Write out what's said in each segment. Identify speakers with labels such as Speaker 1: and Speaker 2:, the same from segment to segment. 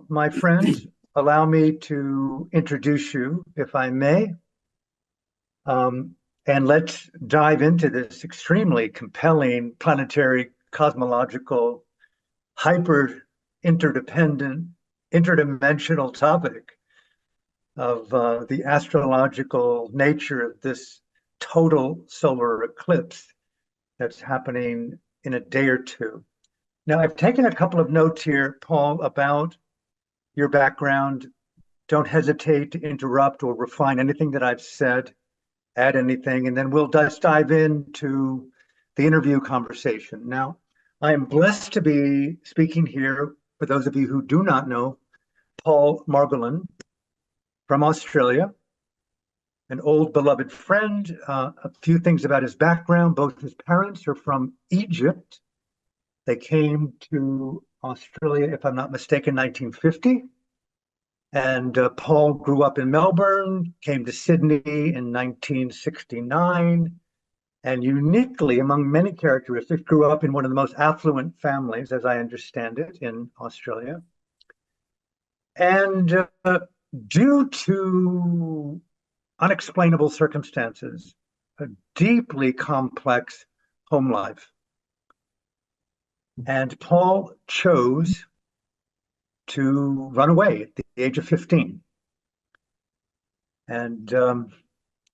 Speaker 1: Paul, my friend, allow me to introduce you, if I may. Um, and let's dive into this extremely compelling planetary, cosmological, hyper interdependent, interdimensional topic of the astrological nature of this total solar eclipse that's happening in a day or two. Now, I've taken a couple of notes here, Paul, about your background. Don't hesitate to interrupt or refine anything that I've said, add anything, and then we'll just dive into the interview conversation. Now, I am blessed to be speaking here, for those of you who do not know, Paul Margolin from Australia, an old beloved friend. A few things about his background. Both his parents are from Egypt. They came to Australia, if I'm not mistaken, 1950. And Paul grew up in Melbourne, came to Sydney in 1969, and uniquely, among many characteristics, grew up in one of the most affluent families, as I understand it, in Australia. And due to unexplainable circumstances, a deeply complex home life. And Paul chose to run away at the age of 15. And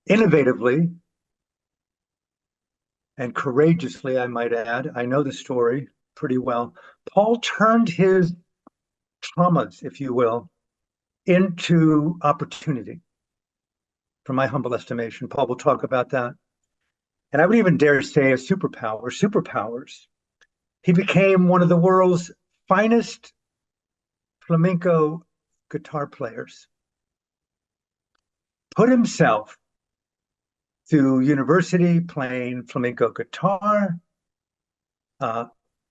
Speaker 1: innovatively and courageously, I might add, I know the story pretty well, Paul turned his traumas, if you will, into opportunity, from my humble estimation. Paul will talk about that. And I would even dare say a superpowers. He became one of the world's finest flamenco guitar players, put himself through university playing flamenco guitar,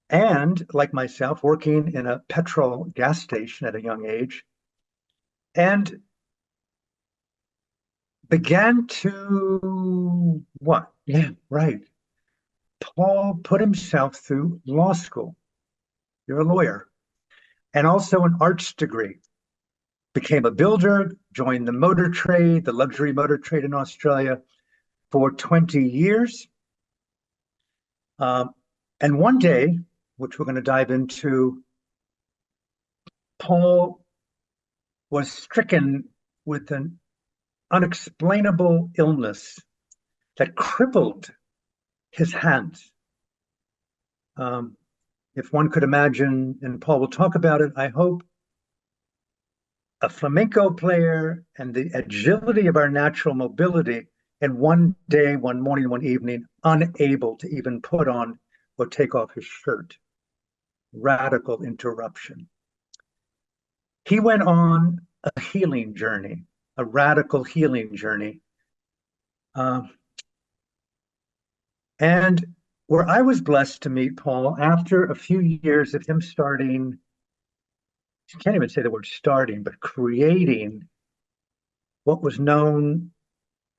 Speaker 1: and like myself, working in a petrol gas station at a young age, and began to what? Yeah, right. Paul put himself through law school. You're a lawyer, and also an arts degree. Became a builder, joined the motor trade, the luxury motor trade in Australia for 20 years. And one day, which we're going to dive into, Paul was stricken with an unexplainable illness that crippled his hands. If one could imagine, and Paul will talk about it, I hope, a flamenco player and the agility of our natural mobility, and one day, one morning, one evening, unable to even put on or take off his shirt. Radical interruption. He went on a healing journey, a radical healing journey. And where I was blessed to meet Paul after a few years of him starting, I can't even say the word starting, but creating what was known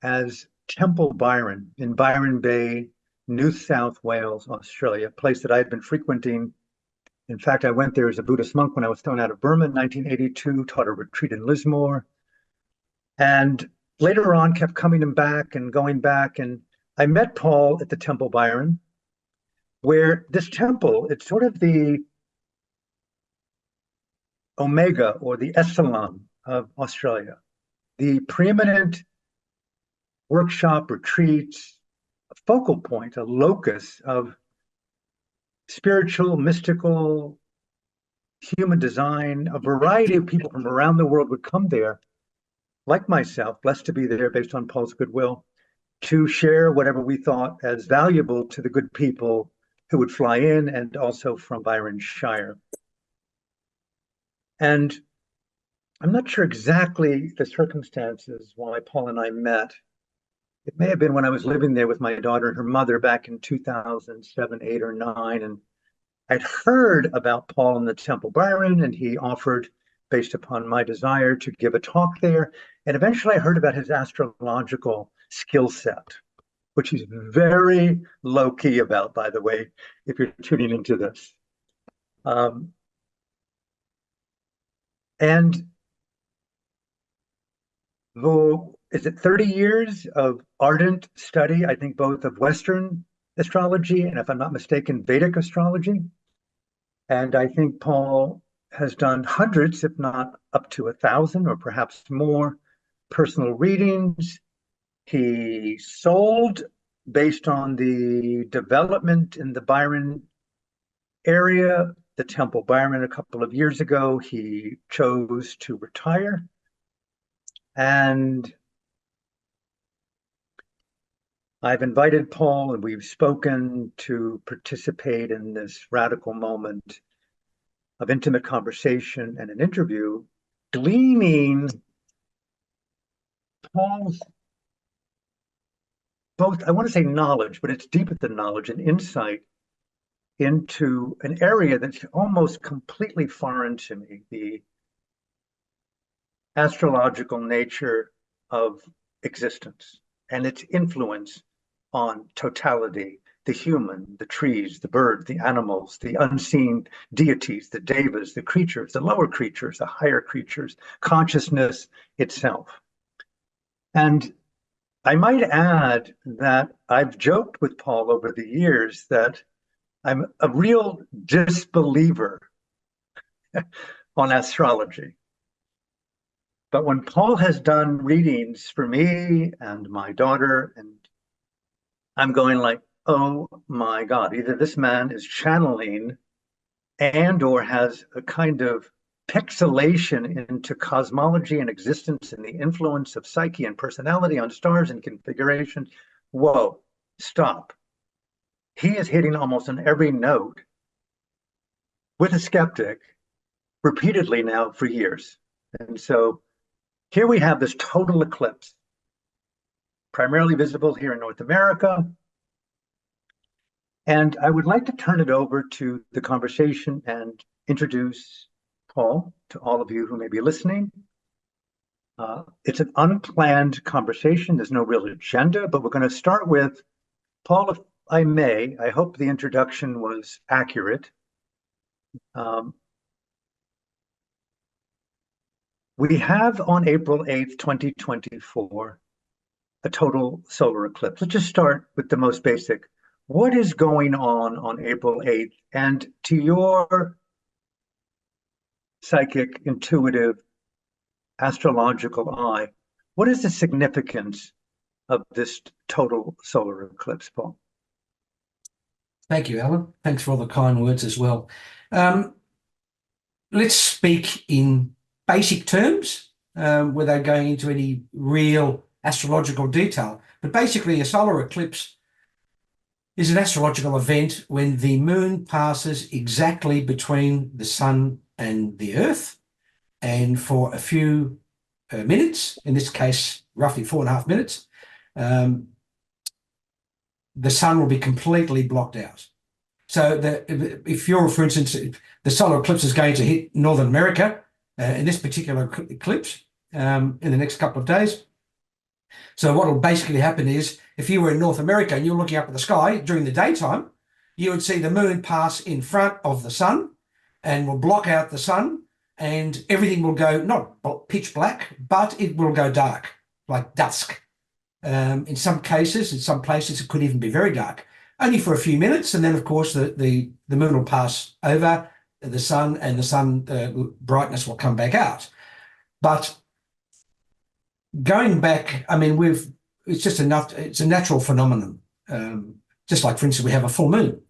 Speaker 1: as Temple Byron in Byron Bay, New South Wales, Australia, a place that I had been frequenting. In fact, I went there as a Buddhist monk when I was thrown out of Burma in 1982, taught a retreat in Lismore, and later on kept coming back and going back. And I met Paul at the Temple Byron, where this temple, it's sort of the omega or the echelon of Australia, the preeminent workshop, retreats, a focal point, a locus of spiritual, mystical, human design. A variety of people from around the world would come there, like myself, blessed to be there based on Paul's goodwill, to share whatever we thought as valuable to the good people who would fly in, and also from Byron Shire. And I'm not sure exactly the circumstances why Paul and I met. It may have been when I was living there with my daughter and her mother back in 2007, 8, or 9. And I'd heard about Paul in the Temple Byron, and he offered, based upon my desire, to give a talk there. And eventually I heard about his astrological skill set, which he's very low key about, by the way, if you're tuning into this. And is it 30 years of ardent study, I think both of Western astrology and, if I'm not mistaken, Vedic astrology. And I think Paul has done hundreds, if not up to 1,000 or perhaps more, personal readings. He sold based on the development in the Byron area, the Temple Byron a couple of years ago. He chose to retire. And I've invited Paul and we've spoken to participate in this radical moment of intimate conversation and an interview, gleaning Paul's both, I want to say knowledge, but it's deeper than knowledge and insight into an area that's almost completely foreign to me, the astrological nature of existence and its influence on totality, the human, the trees, the birds, the animals, the unseen deities, the devas, the creatures, the lower creatures, the higher creatures, consciousness itself. And I might add that I've joked with Paul over the years that I'm a real disbeliever on astrology. But when Paul has done readings for me and my daughter, and I'm going like, oh my God, either this man is channeling and or has a kind of pixelation into cosmology and existence and the influence of psyche and personality on stars and configuration. Whoa, stop. He is hitting almost on every note with a skeptic repeatedly now for years. And so here we have this total eclipse, primarily visible here in North America. And I would like to turn it over to the conversation and introduce Paul to all of you who may be listening. It's an unplanned conversation. There's no real agenda, but we're going to start with Paul, if I may. I hope the introduction was accurate. We have on April 8th, 2024, a total solar eclipse. Let's just start with the most basic. What is going on April 8th? And to your psychic, intuitive, astrological eye, what is the significance of this total solar eclipse, Paul?
Speaker 2: Thank you, Alan. Thanks for all the kind words as well. Let's speak in basic terms without going into any real astrological detail. But basically, a solar eclipse is an astrological event when the moon passes exactly between the sun and the earth. And for a few minutes, in this case, roughly 4.5 minutes, the sun will be completely blocked out. So if you're, for instance, the solar eclipse is going to hit Northern America in this particular eclipse in the next couple of days. So what will basically happen is if you were in North America and you're looking up at the sky during the daytime, you would see the moon pass in front of the sun and will block out the sun, and everything will go not pitch black, but it will go dark, like dusk. In some cases, in some places, it could even be very dark, only for a few minutes. And then, of course, the moon will pass over the sun and the sun brightness will come back out. But going back, I mean, it's just it's a natural phenomenon. Just like, for instance, we have a full moon,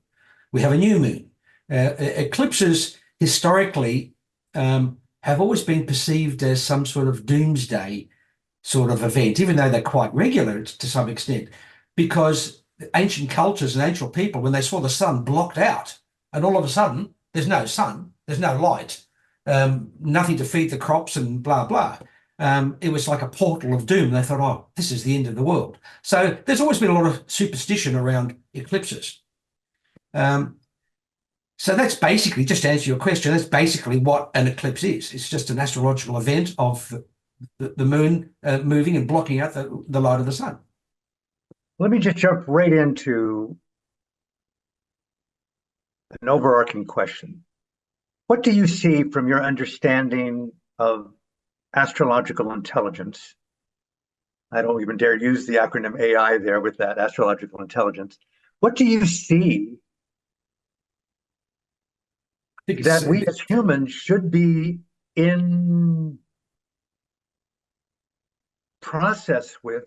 Speaker 2: we have a new moon. Eclipses historically have always been perceived as some sort of doomsday sort of event, even though they're quite regular to some extent, because ancient cultures and ancient people, when they saw the sun blocked out, and all of a sudden there's no sun, there's no light, nothing to feed the crops and blah, blah. It was like a portal of doom. They thought, oh, this is the end of the world. So there's always been a lot of superstition around eclipses. So that's basically, just to answer your question, that's basically what an eclipse is. It's just an astrological event of the moon moving and blocking out the light of the sun.
Speaker 1: Let me just jump right into an overarching question. What do you see from your understanding of astrological intelligence. I don't even dare use the acronym AI there with that, astrological intelligence. What do you see
Speaker 2: I think it's
Speaker 1: that we as humans should be in process with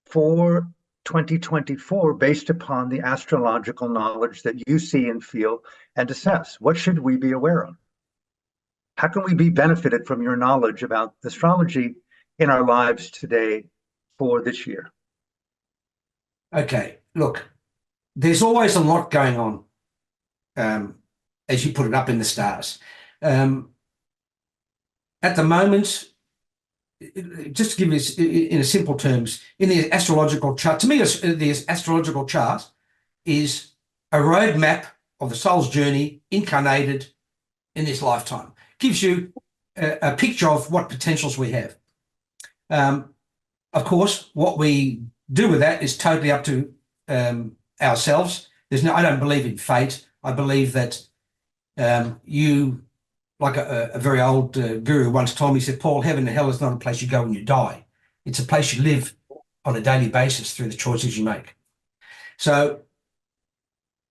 Speaker 1: for 2024 based upon the astrological knowledge that you see and feel and assess? What should we be aware of? How can we be benefited from your knowledge about astrology in our lives today for this year?
Speaker 2: okay. Look, there's always a lot going on, as you put it, up in the stars. Um, at the moment, just to give you in a simple terms, in the astrological chart, to me, the astrological chart is a roadmap of the soul's journey incarnated in this lifetime. Gives you a picture of what potentials we have. Of course, what we do with that is totally up to ourselves. I don't believe in fate. I believe that you, like a very old guru once told me, he said, Paul, heaven and hell is not a place you go when you die. It's a place you live on a daily basis through the choices you make. So,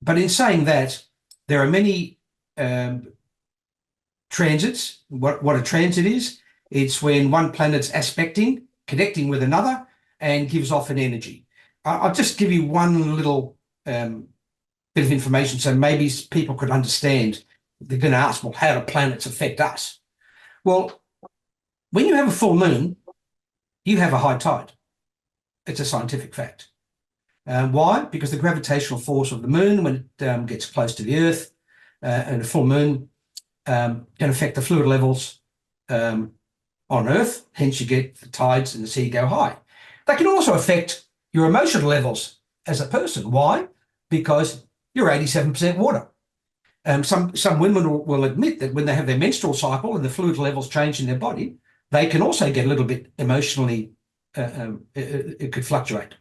Speaker 2: but in saying that, there are many transits. What a transit is, it's when one planet's aspecting, connecting with another, and gives off an energy. I'll just give you one little bit of information so maybe people could understand. They're going to ask, well, how do planets affect us? Well, when you have a full moon, you have a high tide. It's a scientific fact. Why? Because the gravitational force of the moon, when it gets close to the Earth, and a full moon can affect the fluid levels on Earth. Hence, you get the tides in the sea go high. They can also affect your emotional levels as a person. Why? Because you're 87% water. Some women will admit that when they have their menstrual cycle and the fluid levels change in their body, they can also get a little bit emotionally, it could fluctuate.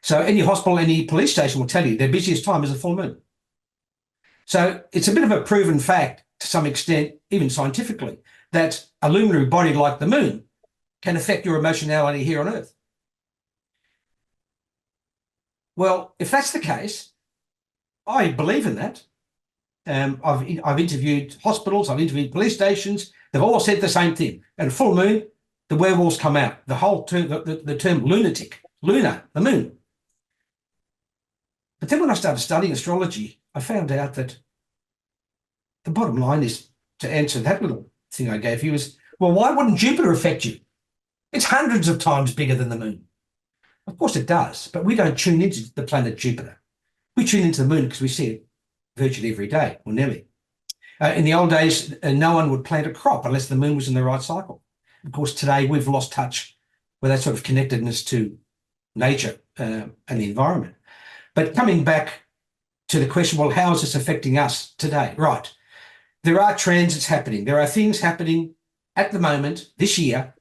Speaker 2: So any hospital, any police station will tell you their busiest time is a full moon. So it's a bit of a proven fact to some extent, even scientifically, that a luminary body like the moon can affect your emotionality here on Earth. Well, if that's the case, I believe in that. I've interviewed hospitals, I've interviewed police stations. They've all said the same thing. At a full moon, the werewolves come out. The whole term, the term lunatic, lunar, the moon. But then when I started studying astrology, I found out that the bottom line is, to answer that little thing I gave you, is, well, why wouldn't Jupiter affect you? It's hundreds of times bigger than the moon. Of course it does, but we don't tune into the planet Jupiter. We tune into the moon because we see it virtually every day, or nearly. In the old days, no one would plant a crop unless the moon was in the right cycle. Of course, today we've lost touch with that sort of connectedness to nature and the environment. But coming back to the question, well, how is this affecting us today? Right. There are transits happening. There are things happening at the moment this year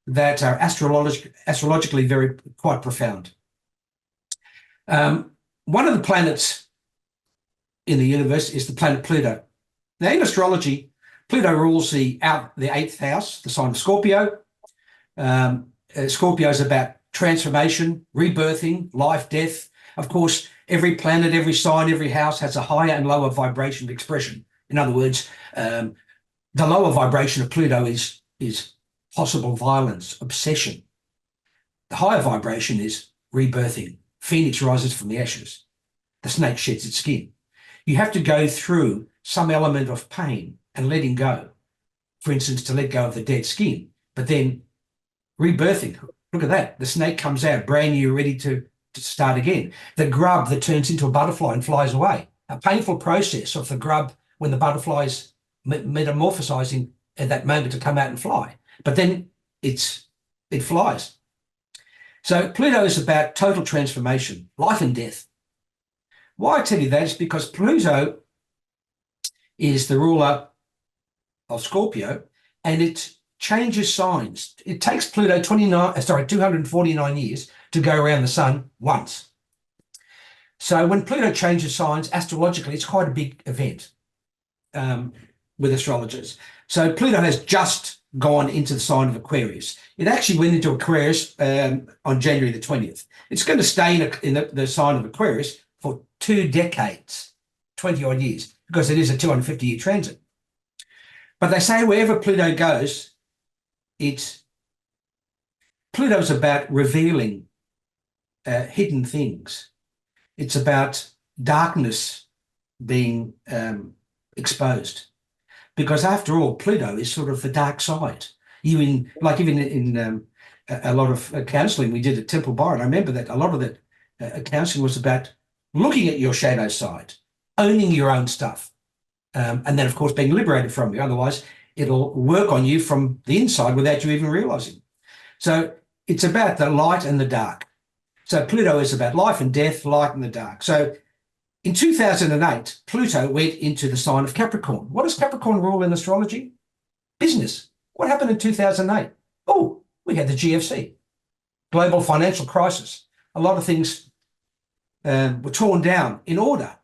Speaker 2: that are astrologically quite profound. One of the planets in the universe is the planet Pluto. Now, in astrology, Pluto rules the 8th house, the sign of Scorpio. Scorpio is about transformation, rebirthing, life, death. Of course, every planet, every sign, every house has a higher and lower vibration of expression. In other words, the lower vibration of Pluto is possible violence, obsession. The higher vibration is rebirthing. Phoenix rises from the ashes. The snake sheds its skin. You have to go through some element of pain and letting go. For instance, to let go of the dead skin, but then rebirthing. Look at that. The snake comes out brand new, ready to start again. The grub that turns into a butterfly and flies away. A painful process of the grub when the butterfly is metamorphosizing at that moment to come out and fly. But then it flies. So Pluto is about total transformation, life and death. Why I tell you that is because Pluto is the ruler of Scorpio, and it changes signs. It takes Pluto 249 years to go around the sun once. So when Pluto changes signs, astrologically, it's quite a big event. with astrologers. So Pluto has just gone into the sign of Aquarius. It actually went into Aquarius on January the 20th. It's going to stay in the sign of Aquarius for 2 decades, 20 odd years, because it is a 250-year transit. But they say wherever Pluto goes, Pluto's about revealing hidden things. It's about darkness being exposed. Because after all, Pluto is sort of the dark side. Even in a lot of counselling we did at Temple Byron, I remember that a lot of that counselling was about looking at your shadow side, owning your own stuff, and then, of course, being liberated from you. Otherwise, it'll work on you from the inside without you even realising. So it's about the light and the dark. So Pluto is about life and death, light and the dark. So in 2008, Pluto went into the sign of Capricorn. What does Capricorn rule in astrology? Business. What happened in 2008? Oh, we had the GFC, global financial crisis. A lot of things were torn down in order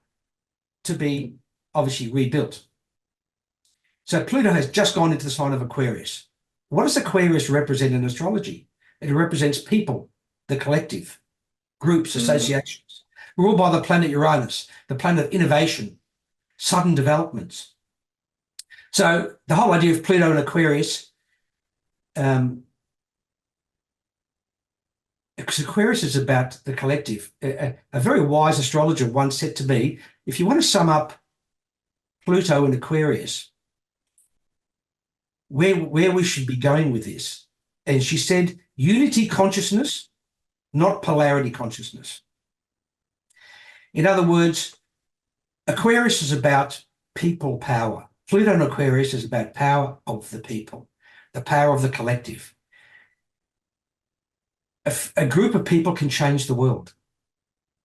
Speaker 2: to be obviously rebuilt. So Pluto has just gone into the sign of Aquarius. What does Aquarius represent in astrology? It represents people, the collective, groups, associations, ruled by the planet Uranus, the planet of innovation, sudden developments. So the whole idea of Pluto and Aquarius, because Aquarius is about the collective. A very wise astrologer once said to me, if you want to sum up Pluto and Aquarius, where we should be going with this, and she said, unity consciousness, not polarity consciousness. In other words, Aquarius is about people power. Pluto and Aquarius is about power of the people, the power of the collective. A group of people can change the world.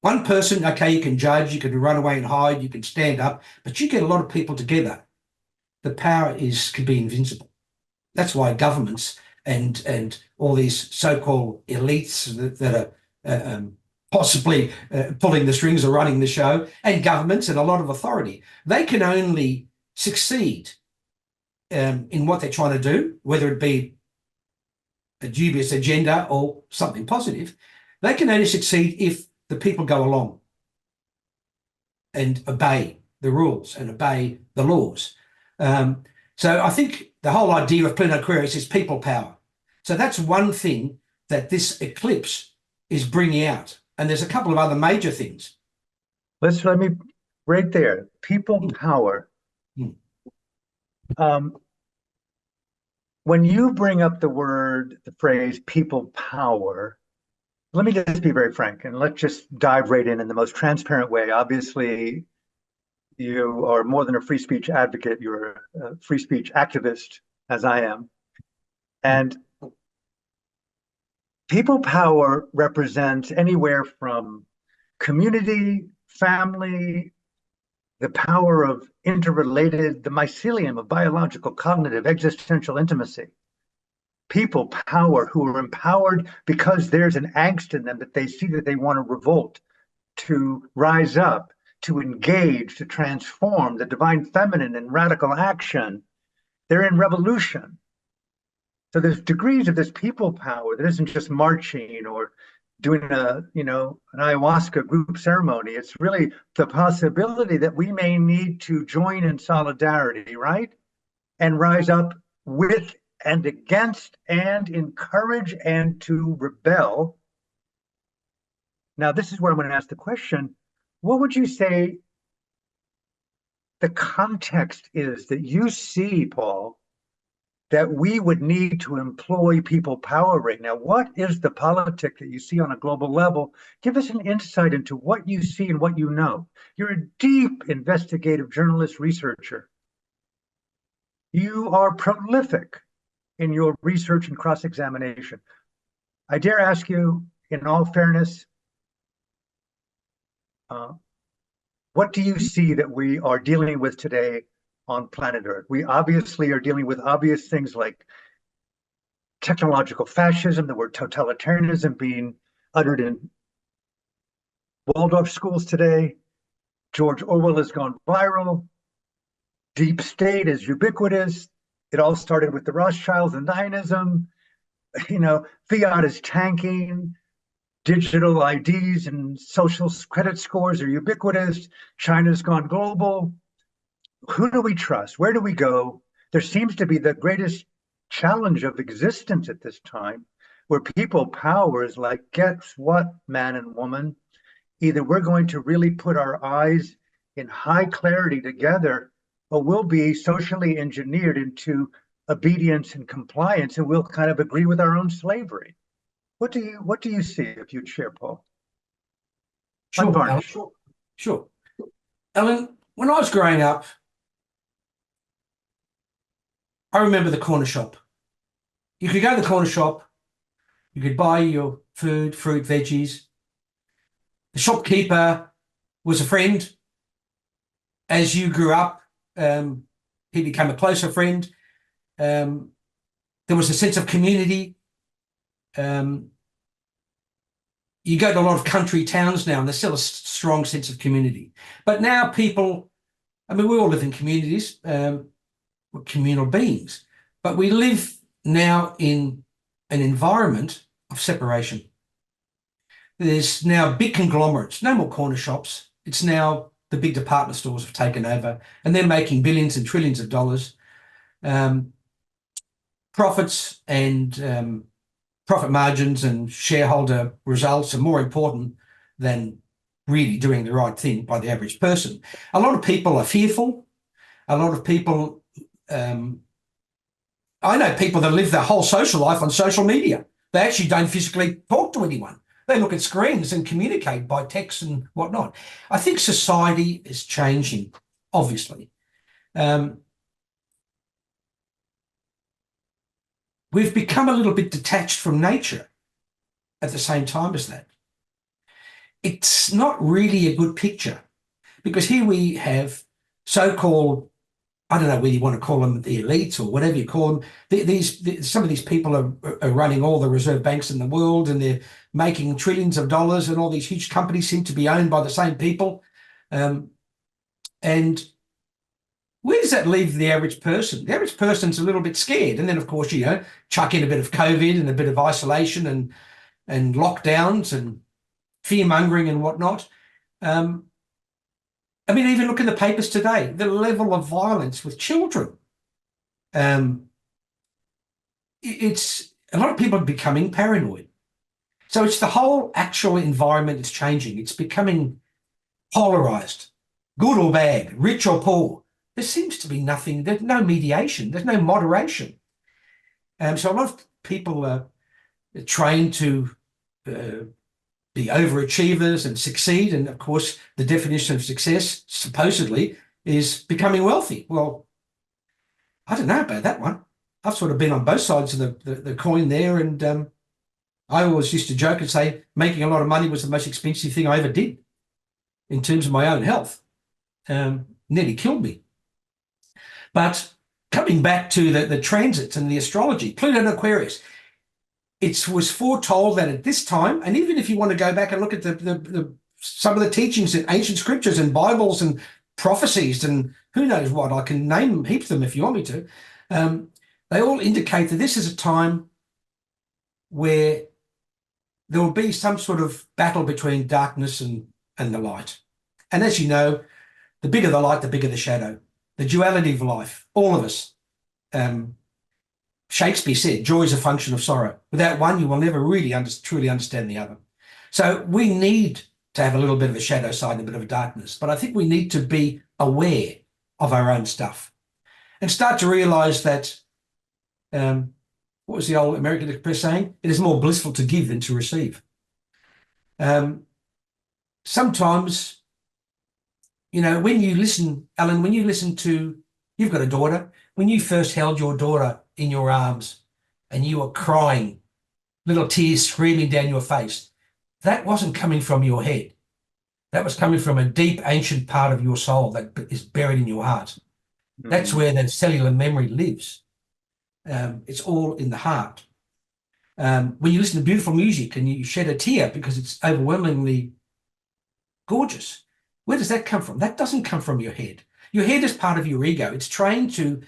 Speaker 2: One person, okay, you can judge, you can run away and hide, you can stand up, but you get a lot of people together, the power can be invincible. That's why governments and all these so-called elites that are possibly pulling the strings or running the show, and governments and a lot of authority, they can only succeed in what they're trying to do, whether it be a dubious agenda or something positive. They can only succeed if the people go along and obey the rules and obey the laws. So I think the whole idea of Pluto Aquarius is people power. So that's one thing that this eclipse is bringing out. And there's a couple of other major things.
Speaker 1: Let me right there. People power. When you bring up the phrase people power, let me just be very frank and let's just dive right in the most transparent way. Obviously, you are more than a free speech advocate. You're a free speech activist, as I am. And people power represents anywhere from community, family, the power of interrelated, the mycelium of biological, cognitive, existential intimacy. People power who are empowered because there's an angst in them that they see that they want to revolt, to rise up, to engage, to transform, the divine feminine in radical action. They're in revolution. So there's degrees of this people power that isn't just marching or doing an ayahuasca group ceremony. It's really the possibility that we may need to join in solidarity, right? And rise up with and against and encourage and to rebel. Now, this is where I'm going to ask the question, what would you say the context is that you see, Paul, that we would need to employ people power right now? What is the politic that you see on a global level? Give us an insight into what you see and what you know. You're a deep investigative journalist researcher. You are prolific in your research and cross-examination. I dare ask you, in all fairness, what do you see that we are dealing with today on planet Earth? We obviously are dealing with obvious things like technological fascism, the word totalitarianism being uttered in Waldorf schools today. George Orwell has gone viral. deep state is ubiquitous. It all started with the Rothschilds and Zionism. Fiat is tanking. Digital IDs and social credit scores are ubiquitous. China's gone global. Who do we trust? Where do we go? There seems to be the greatest challenge of existence at this time, where people power is like, guess what, man and woman? Either we're going to really put our eyes in high clarity together, or we'll be socially engineered into obedience and compliance, and we'll kind of agree with our own slavery. What do you see if you'd share, Paul?
Speaker 2: Sure, Alan.
Speaker 1: Unvarnished.
Speaker 2: Sure. Alan, when I was growing up, I remember the corner shop. You could go to the corner shop, you could buy your food, fruit, veggies. The shopkeeper was a friend. As you grew up, he became a closer friend. There was a sense of community. You go to a lot of country towns now, and there's still a strong sense of community. But now people, I mean, we all live in communities, we're communal beings, but we live now in an environment of separation. There's now big conglomerates, no more corner shops. It's now the big department stores have taken over, and they're making billions and trillions of dollars. Profits and profit margins and shareholder results are more important than really doing the right thing by the average person. A lot of people are fearful. A lot of people, I know people that live their whole social life on social media. They actually don't physically talk to anyone. They look at screens and communicate by text and whatnot. I think society is changing, obviously. We've become a little bit detached from nature at the same time as that. It's not really a good picture, because here we have so-called, I don't know whether you want to call them the elites or whatever you call them. Some of these people are running all the reserve banks in the world, and they're making trillions of dollars, and all these huge companies seem to be owned by the same people. And where does that leave the average person? The average person's a little bit scared. And then, of course, chuck in a bit of COVID and a bit of isolation and lockdowns and fear-mongering and whatnot. I mean, even look in the papers today, the level of violence with children. It's a lot of people are becoming paranoid. So it's the whole actual environment that's changing. It's becoming polarized, good or bad, rich or poor. There seems to be nothing, there's no mediation, there's no moderation. So a lot of people are trained to be overachievers and succeed. And of course, the definition of success, supposedly, is becoming wealthy. Well, I don't know about that one. I've sort of been on both sides of the coin there. And I always used to joke and say making a lot of money was the most expensive thing I ever did in terms of my own health. Nearly killed me. But coming back to the transits and the astrology, Pluto and Aquarius, it was foretold that at this time, and even if you want to go back and look at some of the teachings in ancient scriptures and Bibles and prophecies and who knows what, I can name heaps of them if you want me to, they all indicate that this is a time where there will be some sort of battle between darkness and the light. And as you know, the bigger the light, the bigger the shadow. The duality of life, all of us. Shakespeare said, joy is a function of sorrow. Without one, you will never really truly understand the other. So we need to have a little bit of a shadow side and a bit of a darkness. But I think we need to be aware of our own stuff and start to realize that, what was the old American Express saying? It is more blissful to give than to receive. Sometimes, when you listen, Alan, when you listen to, you've got a daughter, when you first held your daughter in your arms and you were crying, little tears screaming down your face, that wasn't coming from your head. That was coming from a deep, ancient part of your soul that is buried in your heart. Mm-hmm. That's where the cellular memory lives. It's all in the heart. When you listen to beautiful music and you shed a tear because it's overwhelmingly gorgeous, where does that come from? That doesn't come from your head. Your head is part of your ego. It's trained to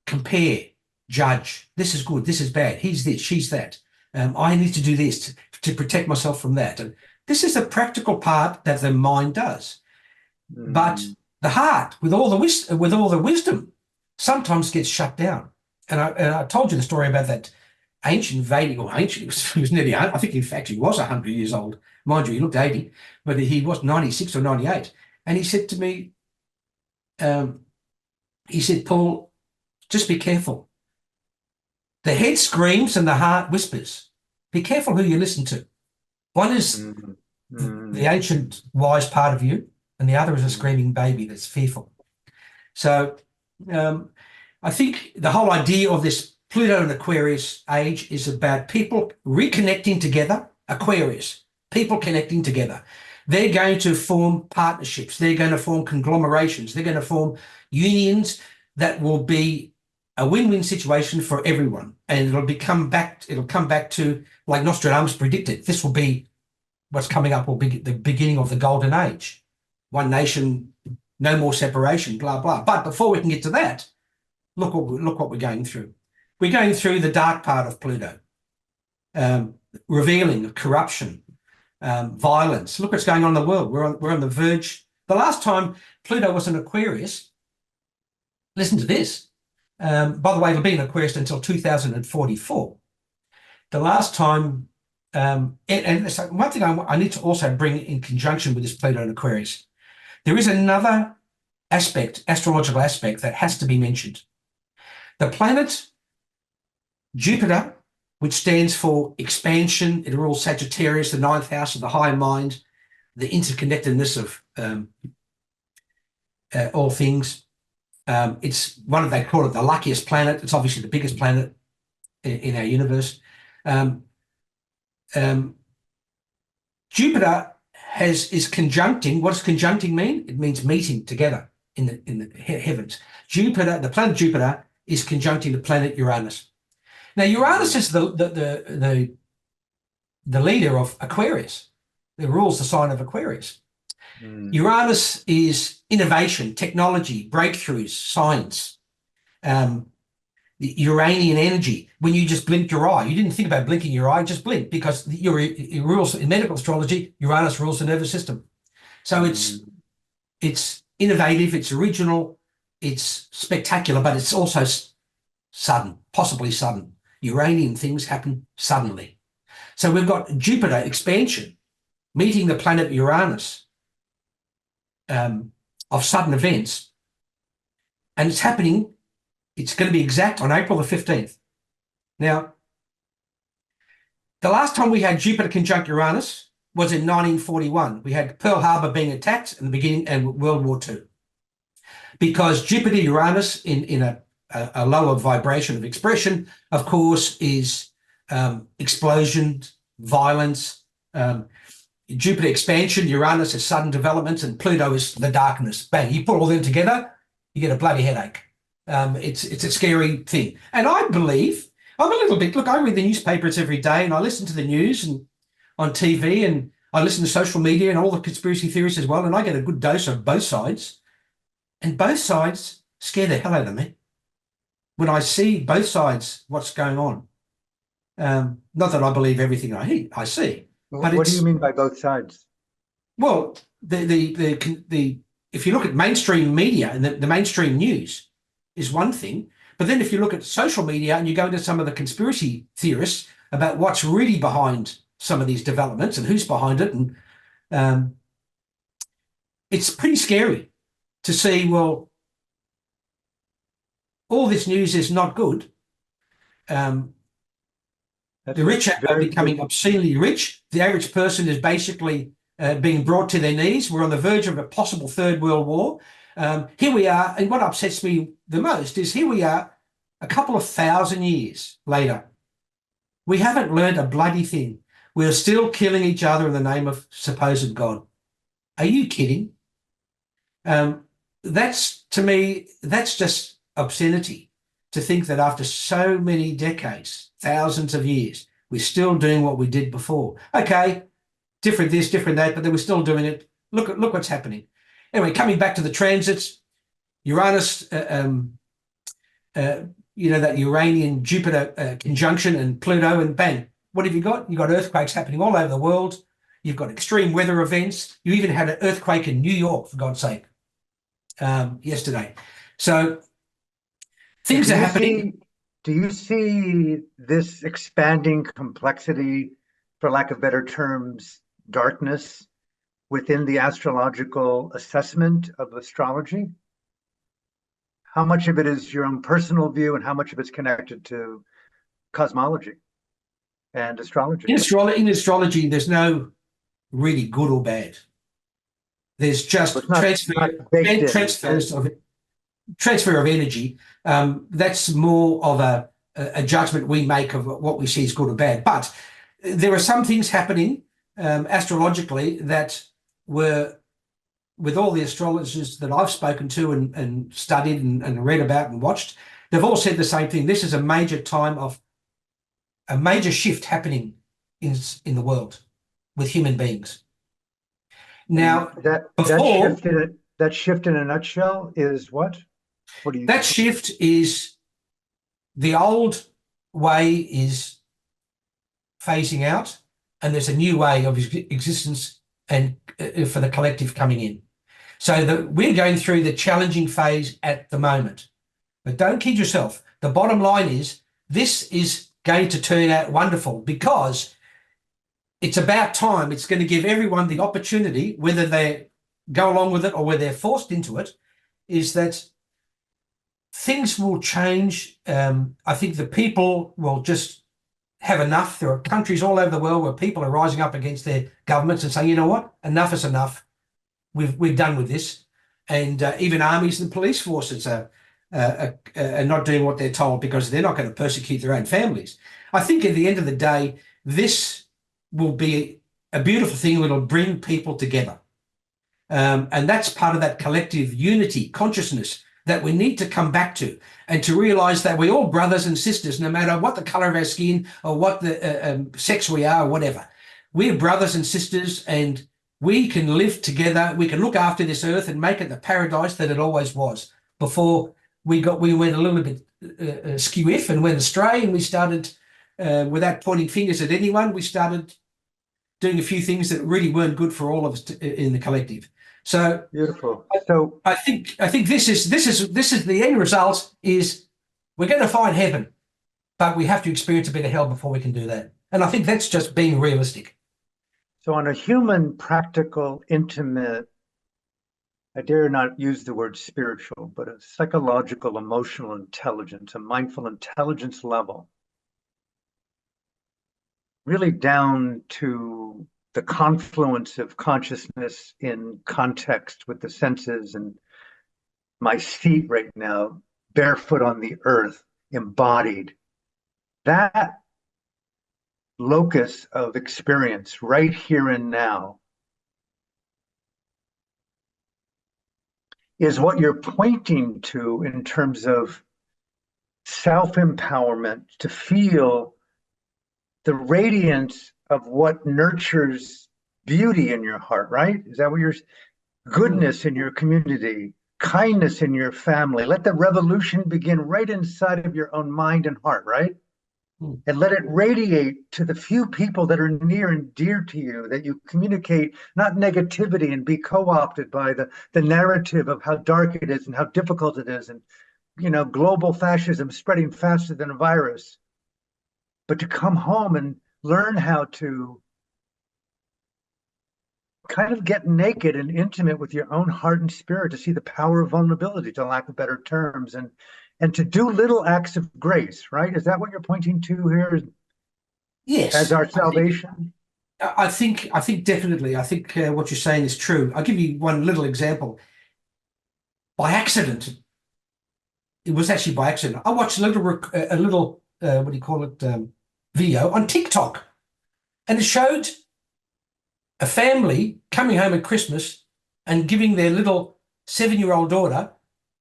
Speaker 2: compare, judge. This is good. This is bad. He's this. She's that. I need to do this to protect myself from that. And this is the practical part that the mind does. But the heart, with all the wisdom, sometimes gets shut down. And I told you the story about that ancient Vedic, or ancient, he was nearly, I think in fact he was 100 years old. Mind you, he looked 80, but he was 96 or 98. And he said to me, he said, Paul, just be careful. The head screams and the heart whispers. Be careful who you listen to. One is the ancient wise part of you, and the other is a screaming baby that's fearful. So I think the whole idea of this Pluto and Aquarius age is about people reconnecting together. Aquarius, people connecting together. They're going to form partnerships. They're going to form conglomerations. They're going to form unions that will be a win-win situation for everyone. And it'll come back to, like Nostradamus predicted, this will be what's coming up, will be the beginning of the golden age. One nation, no more separation, blah, blah. But before we can get to that, look what we're going through. We're going through the dark part of Pluto, revealing of corruption, violence. Look what's going on in the world. We're on the verge. The last time Pluto was in Aquarius, listen to this. By the way, it'll be in Aquarius until 2044. The last time, and it's like one thing I need to also bring in conjunction with this Pluto and Aquarius, there is another aspect, astrological aspect, that has to be mentioned. The planet Jupiter, which stands for expansion, it rules Sagittarius, the ninth house of the higher mind, the interconnectedness of all things. It's one of, they call it the luckiest planet. It's obviously the biggest planet in our universe. Jupiter is conjuncting. What does conjuncting mean? It means meeting together in the heavens. Jupiter, the planet Jupiter, is conjuncting the planet Uranus. Now, Uranus is the leader of Aquarius. It rules the sign of Aquarius. Uranus is innovation, technology, breakthroughs, science, the Uranian energy. When you just blinked your eye, you didn't think about blinking your eye, just blink, because it rules, in medical astrology, Uranus rules the nervous system. So it's innovative, it's original, it's spectacular, but it's also sudden, possibly sudden. Uranian things happen suddenly. So we've got Jupiter expansion meeting the planet Uranus of sudden events, and it's happening. It's going to be exact on April the 15th. Now, the last time we had Jupiter conjunct Uranus was in 1941. We had Pearl Harbor being attacked in the beginning, and World War II. Because Jupiter Uranus in a lower vibration of expression, of course, is explosion, violence. Jupiter expansion, Uranus is sudden developments, and Pluto is the darkness. Bang, you put all them together, you get a bloody headache. It's a scary thing. And I believe, I'm a little bit, look, I read the newspapers every day, and I listen to the news and on TV, and I listen to social media and all the conspiracy theories as well, and I get a good dose of both sides. And both sides scare the hell out of me when I see both sides, what's going on. Not that I believe everything I see. But
Speaker 1: what do you mean by both sides?
Speaker 2: Well, if you look at mainstream media and the mainstream news is one thing, but then if you look at social media and you go into some of the conspiracy theorists about what's really behind some of these developments and who's behind it, and it's pretty scary to see, well, all this news is not good. The rich are becoming obscenely rich. The average person is basically being brought to their knees. We're on the verge of a possible third world war. Here we are, and what upsets me the most is here we are a couple of thousand years later. We haven't learned a bloody thing. We're still killing each other in the name of supposed God. Are you kidding? That's, to me, that's just obscenity, to think that after so many decades, thousands of years, we're still doing what we did before. Okay, different this, different that, but then we're still doing it. Look what's happening. Anyway, coming back to the transits, Uranus, that Uranian Jupiter conjunction, and Pluto, and bang, what have you got? You've got earthquakes happening all over the world. You've got extreme weather events. You even had an earthquake in New York, for God's sake, yesterday. So things are happening.
Speaker 1: Do you see this expanding complexity, for lack of better terms, darkness within the astrological assessment of astrology? How much of it is your own personal view and how much of it's connected to cosmology and astrology?
Speaker 2: In astrology, there's no really good or bad. There's just transfer of energy. That's more of a judgment we make of what we see as good or bad. But there are some things happening astrologically that were, with all the astrologers that I've spoken to and studied and read about and watched, they've all said the same thing. This is a major time of a major shift happening in the world with human beings. Now,
Speaker 1: that shift in a nutshell is what? What do you?
Speaker 2: That shift is the old way is phasing out, and there's a new way of existence and for the collective coming in. So we're going through the challenging phase at the moment. But don't kid yourself. The bottom line is this is going to turn out wonderful, because it's about time. It's going to give everyone the opportunity, whether they go along with it or whether they're forced into it, is that things will change. I think the people will just have enough. There are countries all over the world where people are rising up against their governments and saying, you know what, enough is enough. We're done with this. And even armies and police forces are not doing what they're told, because they're not going to persecute their own families. I think at the end of the day, this will be a beautiful thing that will bring people together. And that's part of that collective unity consciousness that we need to come back to, and to realize that we're all brothers and sisters, no matter what the color of our skin or what the sex we are or whatever. We're brothers and sisters, and we can live together. We can look after this earth and make it the paradise that it always was before we went a little bit skew-iff and went astray, and we started, without pointing fingers at anyone, we started doing a few things that really weren't good for all of us in the collective. So
Speaker 1: beautiful. So
Speaker 2: I think this is the end result is we're going to find heaven, but we have to experience a bit of hell before we can do that. And I think that's just being realistic.
Speaker 1: So on a human, practical, intimate, I dare not use the word spiritual, but a psychological, emotional intelligence, a mindful intelligence level, really down to the confluence of consciousness in context with the senses, and my seat right now, barefoot on the earth, embodied. That locus of experience right here and now is what you're pointing to in terms of self-empowerment, to feel the radiance of what nurtures beauty in your heart, right? Is that what you're, goodness in your community, kindness in your family? Let the revolution begin right inside of your own mind and heart, right? And let it radiate to the few people that are near and dear to you, that you communicate not negativity and be co-opted by the narrative of how dark it is and how difficult it is, and global fascism spreading faster than a virus, but to come home and learn how to kind of get naked and intimate with your own heart and spirit, to see the power of vulnerability, to lack of better terms, and to do little acts of grace, right? Is that what you're pointing to here?
Speaker 2: Yes.
Speaker 1: As our salvation?
Speaker 2: I think definitely. I think what you're saying is true. I'll give you one little example. By accident, it was actually by accident, I watched a little video on TikTok, and it showed a family coming home at Christmas and giving their little 7-year-old daughter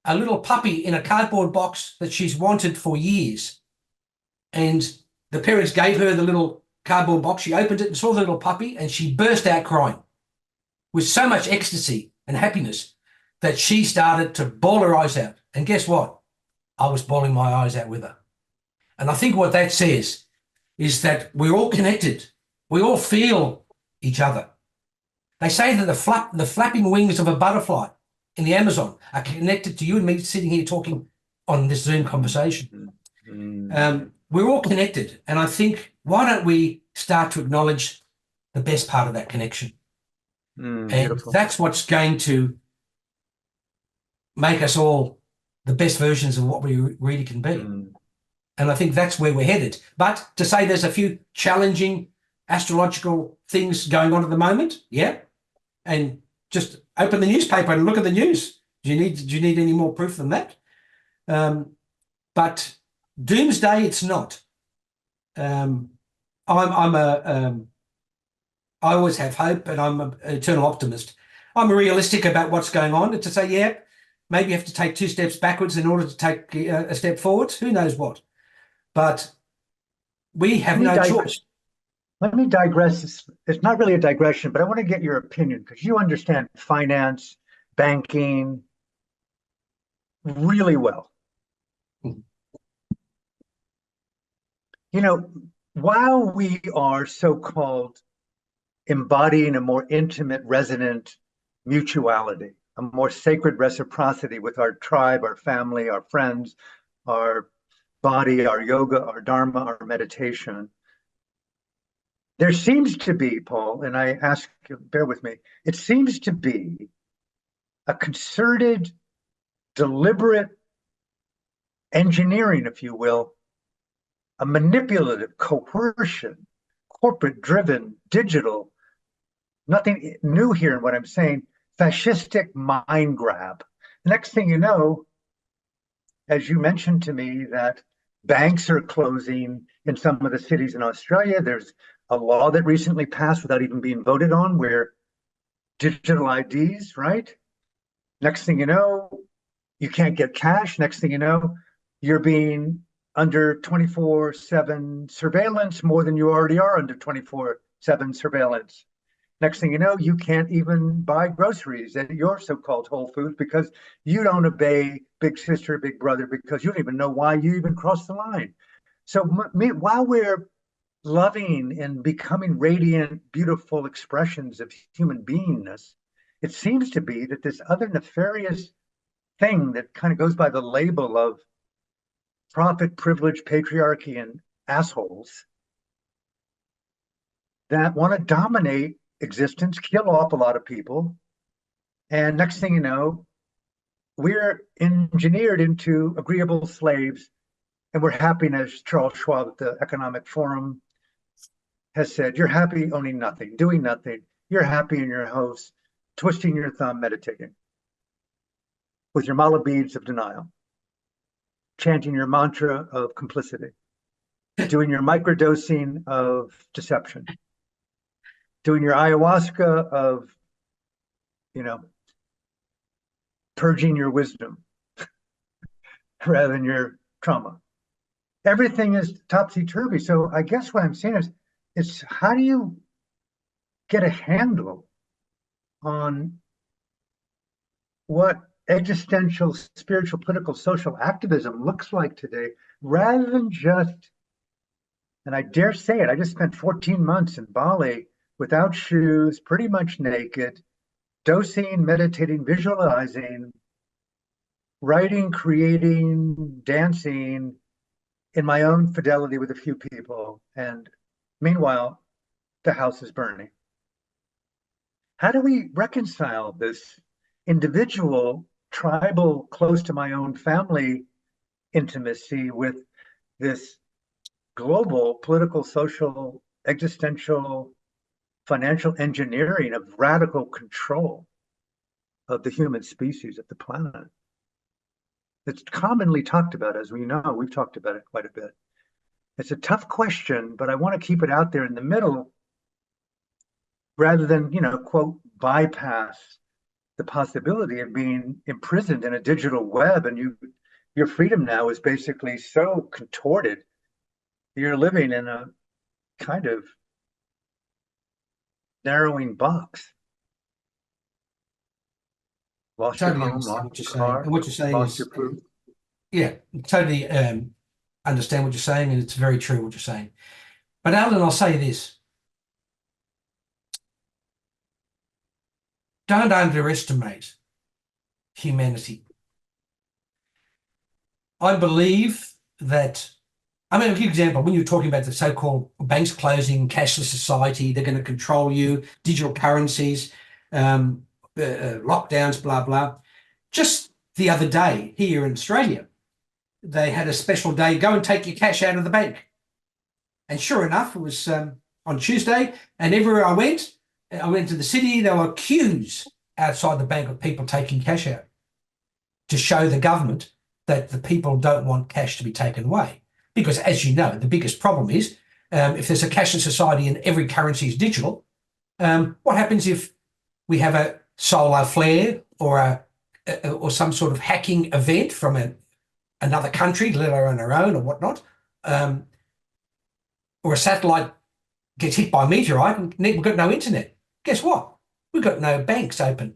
Speaker 2: a little puppy in a cardboard box that she's wanted for years. And the parents gave her the little cardboard box. She opened it and saw the little puppy, and she burst out crying with so much ecstasy and happiness. that she started to bawl her eyes out. And guess what? I was bawling my eyes out with her. And I think what that says is that we're all connected. We all feel each other. They say that the flapping wings of a butterfly in the Amazon are connected to you and me sitting here talking on this Zoom conversation. We're all connected. And I think, why don't we start to acknowledge the best part of that connection? And
Speaker 1: beautiful.
Speaker 2: that's what's going to make us all the best versions of what we really can be. And I think that's where we're headed. But to say there's a few challenging astrological things going on at the moment, yeah. And just open the newspaper and look at the news. Do you need any more proof than that? But doomsday, it's not. I always have hope, and I'm an eternal optimist. I'm realistic about what's going on, and to say, yeah, maybe you have to take 2 steps backwards in order to take a step forwards. Who knows what? But we have no choice.
Speaker 1: Let me digress. It's not really a digression, but I want to get your opinion because you understand finance, banking really well. You know, while we are so-called embodying a more intimate, resonant mutuality, a more sacred reciprocity with our tribe, our family, our friends, our body, our yoga, our Dharma, our meditation, there seems to be, Paul, and I ask you, bear with me, it seems to be a concerted, deliberate engineering, if you will, a manipulative coercion, corporate driven, digital, nothing new here in what I'm saying, fascistic mind grab. The next thing you know, as you mentioned to me, that banks are closing in some of the cities in Australia. There's a law that recently passed without even being voted on where digital IDs, right? Next thing you know, you can't get cash. Next thing you know, you're being under 24/7 surveillance more than you already are under 24/7 surveillance. Next thing you know, you can't even buy groceries at your so-called Whole Foods because you don't obey big sister, big brother, because you don't even know why you even crossed the line. So while we're loving and becoming radiant, beautiful expressions of human beingness, it seems to be that this other nefarious thing that kind of goes by the label of profit, privilege, patriarchy, and assholes that want to dominate existence, kill off a lot of people. And next thing you know, we're engineered into agreeable slaves, and we're happy, as Charles Schwab at the Economic Forum has said, you're happy owning nothing, doing nothing. You're happy in your house, twisting your thumb, meditating with your mala beads of denial, chanting your mantra of complicity, doing your microdosing of deception, doing your ayahuasca of, purging your wisdom rather than your trauma. Everything is topsy-turvy. So I guess what I'm saying is, it's how do you get a handle on what existential, spiritual, political, social activism looks like today, rather than just, and I dare say it, I just spent 14 months in Bali without shoes, pretty much naked, dosing, meditating, visualizing, writing, creating, dancing in my own fidelity with a few people. And meanwhile, the house is burning. How do we reconcile this individual, tribal, close to my own family intimacy with this global, political, social, existential, financial engineering of radical control of the human species, of the planet? It's commonly talked about, as we know. We've talked about it quite a bit. It's a tough question, but I want to keep it out there in the middle rather than, quote, bypass the possibility of being imprisoned in a digital web. And your freedom now is basically so contorted. You're living in a kind of narrowing box. Lost your
Speaker 2: Totally
Speaker 1: home,
Speaker 2: understand
Speaker 1: lost
Speaker 2: what you're
Speaker 1: your
Speaker 2: saying.
Speaker 1: car,
Speaker 2: And what you're saying
Speaker 1: lost your
Speaker 2: is,
Speaker 1: food.
Speaker 2: yeah, totally understand what you're saying, and it's very true what you're saying. But Alan, I'll say this. Don't underestimate humanity. I believe that, I mean, I'll give you an example. When you're talking about the so-called banks closing, cashless society, they're going to control you, digital currencies, lockdowns, blah, blah. Just the other day here in Australia, they had a special day, go and take your cash out of the bank. And sure enough, it was on Tuesday, and everywhere I went to the city, there were queues outside the bank of people taking cash out to show the government that the people don't want cash to be taken away. Because as you know, the biggest problem is if there's a cashless society and every currency is digital, what happens if we have a solar flare or some sort of hacking event from another country, let alone our own or whatnot, or a satellite gets hit by a meteorite and we've got no internet? Guess what? We've got no banks open.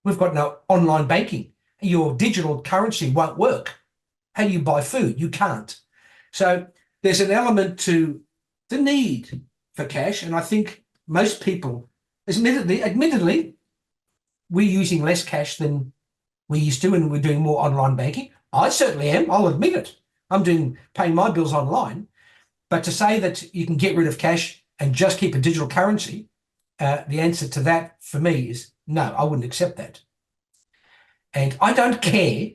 Speaker 2: We've got no online banking. Your digital currency won't work. How do you buy food? You can't. So there's an element to the need for cash. And I think most people, admittedly, we're using less cash than we used to, and we're doing more online banking. I certainly am. I'll admit it. I'm paying my bills online. But to say that you can get rid of cash and just keep a digital currency, the answer to that for me is no, I wouldn't accept that. And I don't care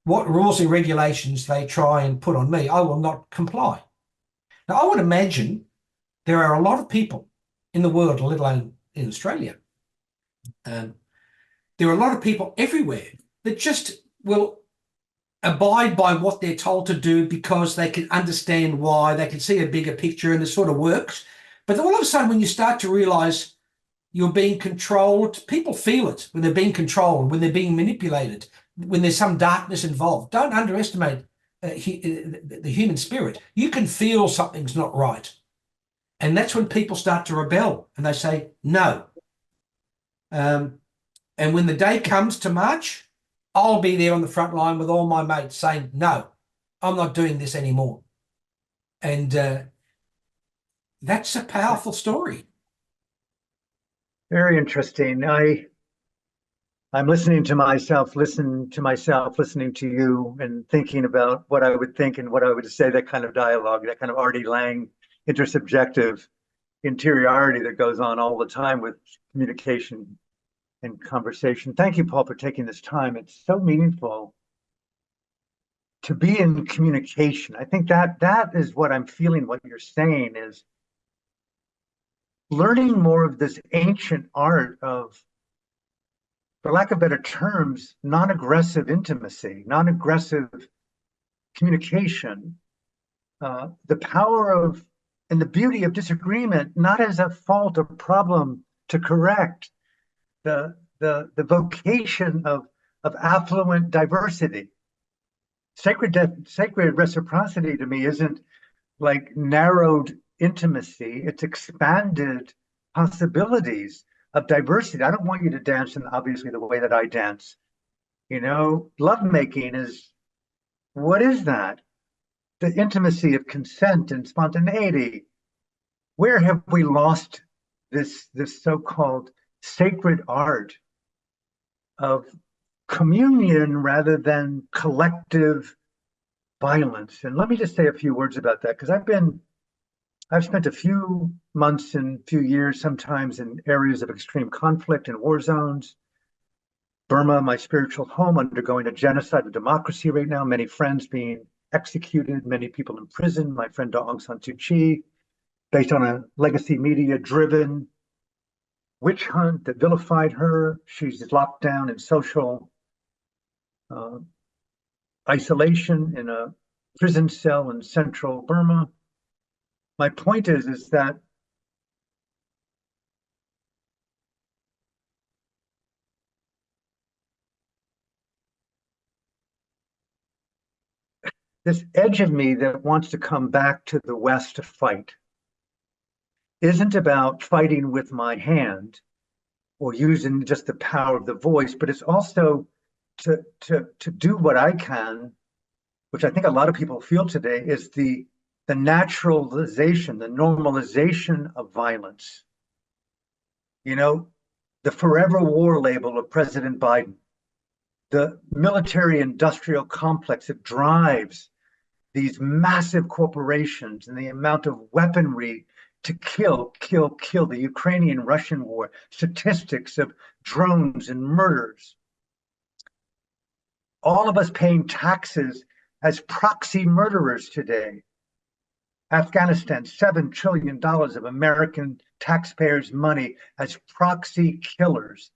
Speaker 2: what rules and regulations they try and put on me. I will not comply. Now, I would imagine there are a lot of people in the world, let alone in Australia. There are a lot of people everywhere that just will abide by what they're told to do because they can understand why, they can see a bigger picture, and it sort of works. But all of a sudden, when you start to realize you're being controlled, people feel it when they're being controlled, when they're being manipulated, when there's some darkness involved. Don't underestimate the human spirit. You can feel something's not right. And that's when people start to rebel and they say, no. And when the day comes to March, I'll be there on the front line with all my mates saying, no, I'm not doing this anymore. And that's a powerful story.
Speaker 1: Very interesting. I'm listening to myself, listening to you, and thinking about what I would think and what I would say, that kind of dialogue, that kind of Artie Lang intersubjective interiority that goes on all the time with communication and conversation. Thank you, Paul, for taking this time. It's so meaningful to be in communication. I think that is what I'm feeling. What you're saying is learning more of this ancient art of, for lack of better terms, non-aggressive intimacy, non-aggressive communication, the power of and the beauty of disagreement, not as a fault or problem to correct, the vocation of affluent diversity. Sacred reciprocity to me isn't like narrowed intimacy, it's expanded possibilities of diversity. I don't want you to dance in obviously the way that I dance. Lovemaking is, what is that? The intimacy of consent and spontaneity. Where have we lost this so-called sacred art of communion rather than collective violence? And let me just say a few words about that, because I've spent a few months and few years sometimes in areas of extreme conflict and war zones. Burma, my spiritual home, undergoing a genocide of democracy right now, many friends being executed, many people in prison. My friend Aung San Suu Kyi, based on a legacy media driven witch hunt that vilified her. She's locked down in social isolation in a prison cell in central Burma. My point is that this edge of me that wants to come back to the West to fight isn't about fighting with my hand. or using just the power of the voice, but it's also to do what I can, which I think a lot of people feel today, is the naturalization, the normalization of violence. You know, the forever war label of President Biden, the military industrial complex that drives these massive corporations and the amount of weaponry to kill, the Ukrainian Russian war, statistics of drones and murders. All of us paying taxes as proxy murderers today. Afghanistan, $7 trillion of American taxpayers' money as proxy killers.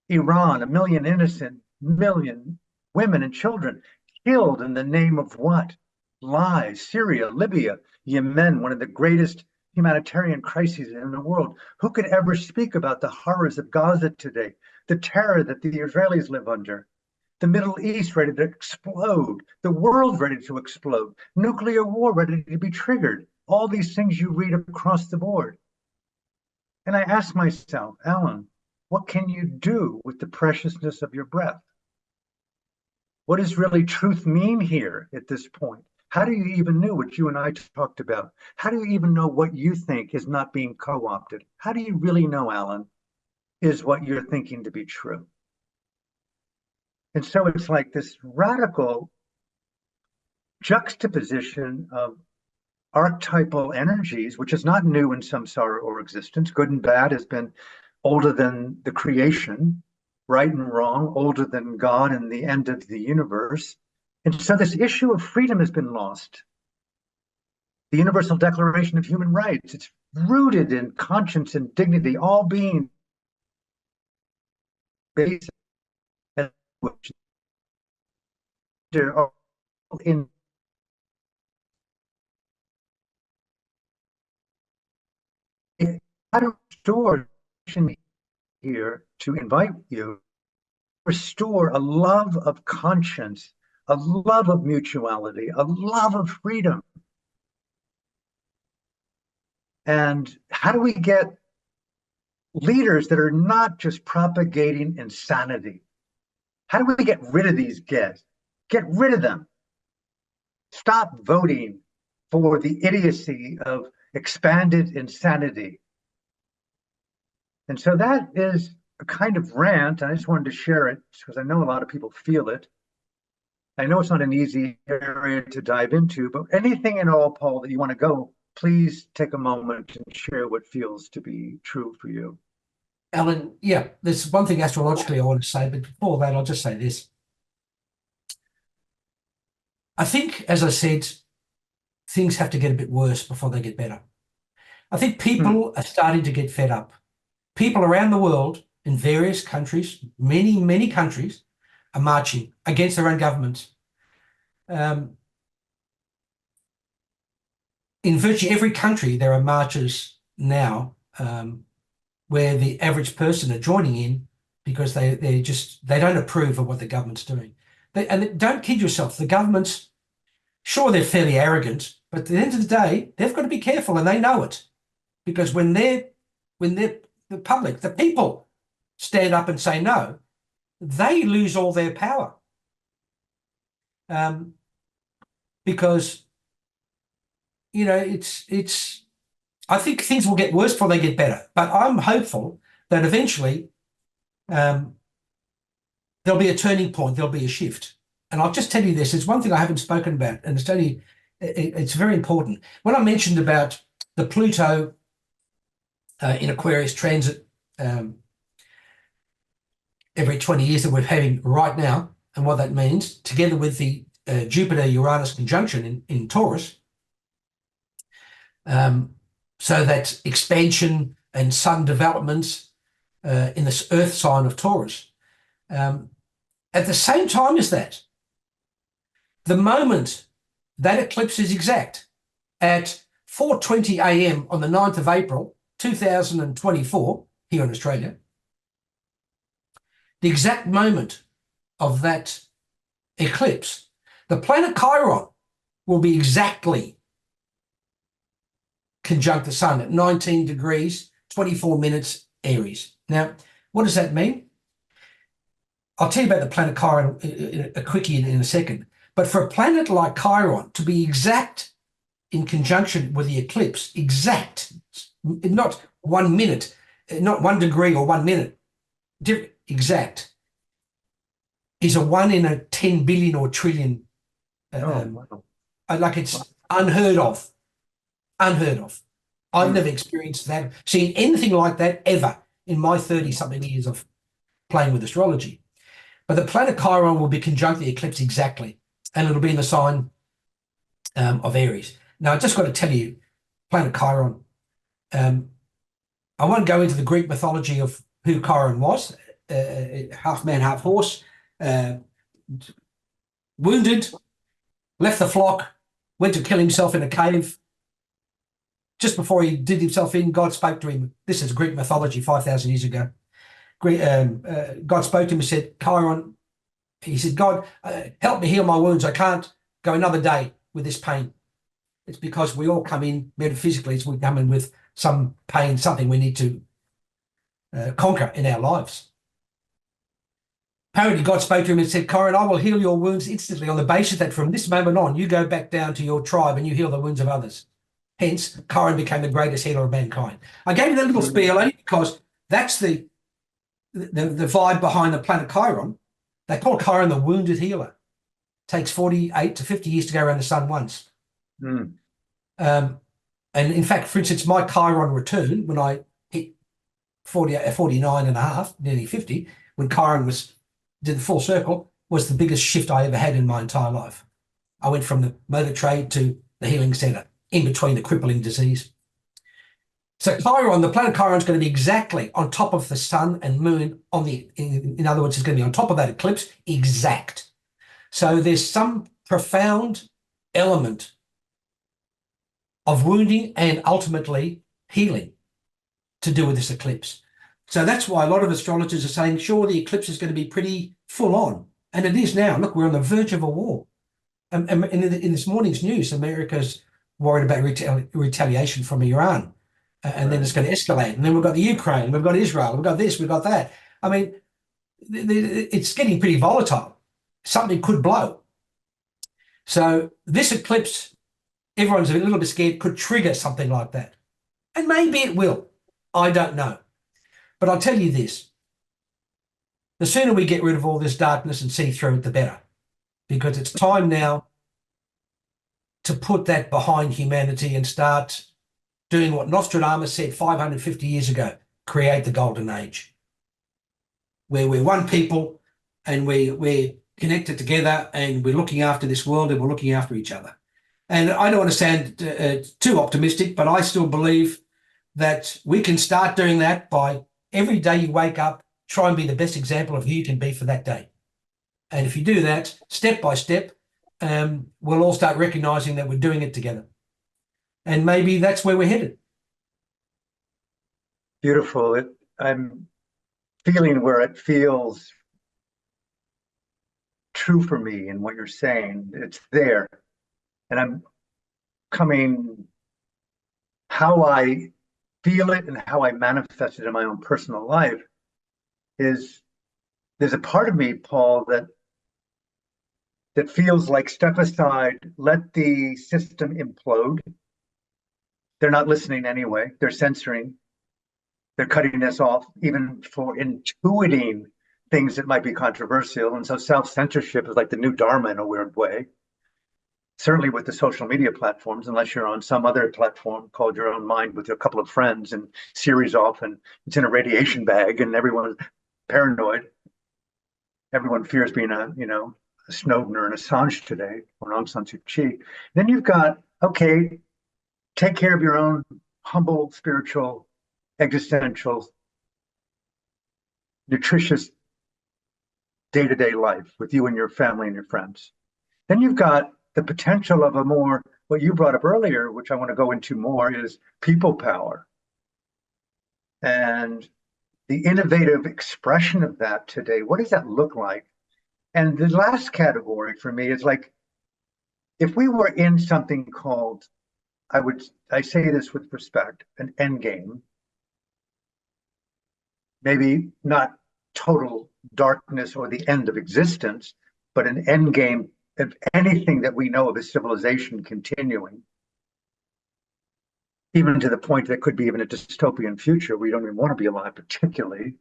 Speaker 1: Iran, 1 million women and children killed in the name of what? Lies. Syria, Libya, Yemen, one of the greatest humanitarian crises in the world. Who could ever speak about the horrors of Gaza today, the terror that the Israelis live under? The Middle East ready to explode, the world ready to explode, nuclear war ready to be triggered, all these things you read across the board. And I ask myself, Alan, what can you do with the preciousness of your breath? What does really truth mean here at this point? How do you even know what you and I talked about? How do you even know what you think is not being co-opted? How do you really know, Alan, is what you're thinking to be true? And so it's like this radical juxtaposition of archetypal energies, which is not new in samsara or existence. Good and bad has been older than the creation, right and wrong, older than God and the end of the universe. And so this issue of freedom has been lost. The Universal Declaration of Human Rights, it's rooted in conscience and dignity, all being basic, which are in how to restore here to invite you restore a love of conscience, a love of mutuality, a love of freedom. And how do we get leaders that are not just propagating insanity? How do we get rid of these guys? Get rid of them. Stop voting for the idiocy of expanded insanity. And so that is a kind of rant. I just wanted to share it because I know a lot of people feel it. I know it's not an easy area to dive into, but anything at all, Paul, that you want to go, please take a moment and share what feels to be true for you.
Speaker 2: Alan, yeah, there's one thing astrologically I want to say, but before that, I'll just say this. I think, as I said, things have to get a bit worse before they get better. I think people are starting to get fed up. People around the world in various countries, many countries, are marching against their own governments. In virtually every country, there are marches now where the average person are joining in because they don't approve of what the government's doing. And don't kid yourself, the governments, sure, they're fairly arrogant, but at the end of the day, they've got to be careful, and they know it, because when the public, the people, stand up and say no, they lose all their power, because it's. I think things will get worse before they get better, but I'm hopeful that eventually there'll be a turning point, there'll be a shift. And I'll just tell you this, there's one thing I haven't spoken about, and it's very important. When I mentioned about the Pluto in Aquarius transit every 20 years that we're having right now, and what that means, together with the Jupiter-Uranus conjunction in Taurus, so that expansion and sun developments in this earth sign of Taurus. At the same time as that, the moment that eclipse is exact at 4:20 a.m. on the 9th of April, 2024, here in Australia, the exact moment of that eclipse, the planet Chiron will be exactly conjunct the sun at 19 degrees, 24 minutes Aries. Now, What does that mean? I'll tell you about the planet Chiron a quickie in a second. But for a planet like Chiron to be exact in conjunction with the eclipse, exact, not 1 minute, not 1 degree or 1 minute, exact, is a 1 in a 10 billion or trillion.
Speaker 1: Wow.
Speaker 2: Like it's unheard of. Unheard of. I've never experienced that, seen anything like that ever in my 30-something years of playing with astrology. But the planet Chiron will be conjunct the eclipse exactly, and it'll be in the sign of Aries. Now, I just got to tell you, planet Chiron, I won't go into the Greek mythology of who Chiron was, half man, half horse, wounded, left the flock, went to kill himself in a cave. Just before he did himself in, God spoke to him. This is Greek mythology 5,000 years ago. God spoke to him and said, Chiron, he said, God, help me heal my wounds. I can't go another day with this pain. It's because we all come in metaphysically, we come in with some pain, something we need to conquer in our lives. Apparently, God spoke to him and said, Chiron, I will heal your wounds instantly on the basis that from this moment on, you go back down to your tribe and you heal the wounds of others. Hence, Chiron became the greatest healer of mankind. I gave you that little spiel only because that's the vibe behind the planet Chiron. They call Chiron the wounded healer. Takes 48 to 50 years to go around the sun once. And in fact, for instance, my Chiron return, when I hit 49 and a half, nearly 50, when Chiron did the full circle, was the biggest shift I ever had in my entire life. I went from the motor trade to the healing center, in between the crippling disease. So Chiron, the planet Chiron is going to be exactly on top of the sun and moon in other words, it's going to be on top of that eclipse, exact. So there's some profound element of wounding and ultimately healing to do with this eclipse. So that's why a lot of astrologers are saying, sure, the eclipse is going to be pretty full on. And it is now. Look, we're on the verge of a war. And in this morning's news, America's worried about retaliation from Iran. And then it's going to escalate. And then we've got the Ukraine, we've got Israel, we've got this, we've got that. I mean, it's getting pretty volatile. Something could blow. So this eclipse, everyone's a little bit scared, could trigger something like that. And maybe it will. I don't know. But I'll tell you this. The sooner we get rid of all this darkness and see through it, the better. Because it's time now to put that behind humanity and start doing what Nostradamus said 550 years ago, create the golden age, where we're one people and we're connected together and we're looking after this world and we're looking after each other. And I don't want to sound too optimistic, but I still believe that we can start doing that by every day you wake up, try and be the best example of who you can be for that day. And if you do that step by step, we'll all start recognizing that we're doing it together. And maybe that's where we're headed.
Speaker 1: Beautiful. I'm feeling where it feels true for me in what you're saying. It's there. And I'm coming, how I feel it and how I manifest it in my own personal life is there's a part of me, Paul, that feels like step aside, let the system implode. They're not listening anyway. They're censoring. They're cutting us off even for intuiting things that might be controversial. And so self-censorship is like the new Dharma in a weird way. Certainly with the social media platforms, unless you're on some other platform called your own mind with a couple of friends and series off and it's in a radiation bag and everyone's paranoid. Everyone fears being a Snowden or an Assange today or an Aung San Suu Kyi. Then you've got, okay, take care of your own humble, spiritual, existential, nutritious day-to-day life with you and your family and your friends. Then you've got the potential of a more, what you brought up earlier, which I want to go into more, is people power. And the innovative expression of that today, what does that look like? And the last category for me is like, if we were in something called, I say this with respect, an end game, maybe not total darkness or the end of existence, but an end game of anything that we know of as civilization continuing, even to the point that could be even a dystopian future where you don't even want to be alive, particularly.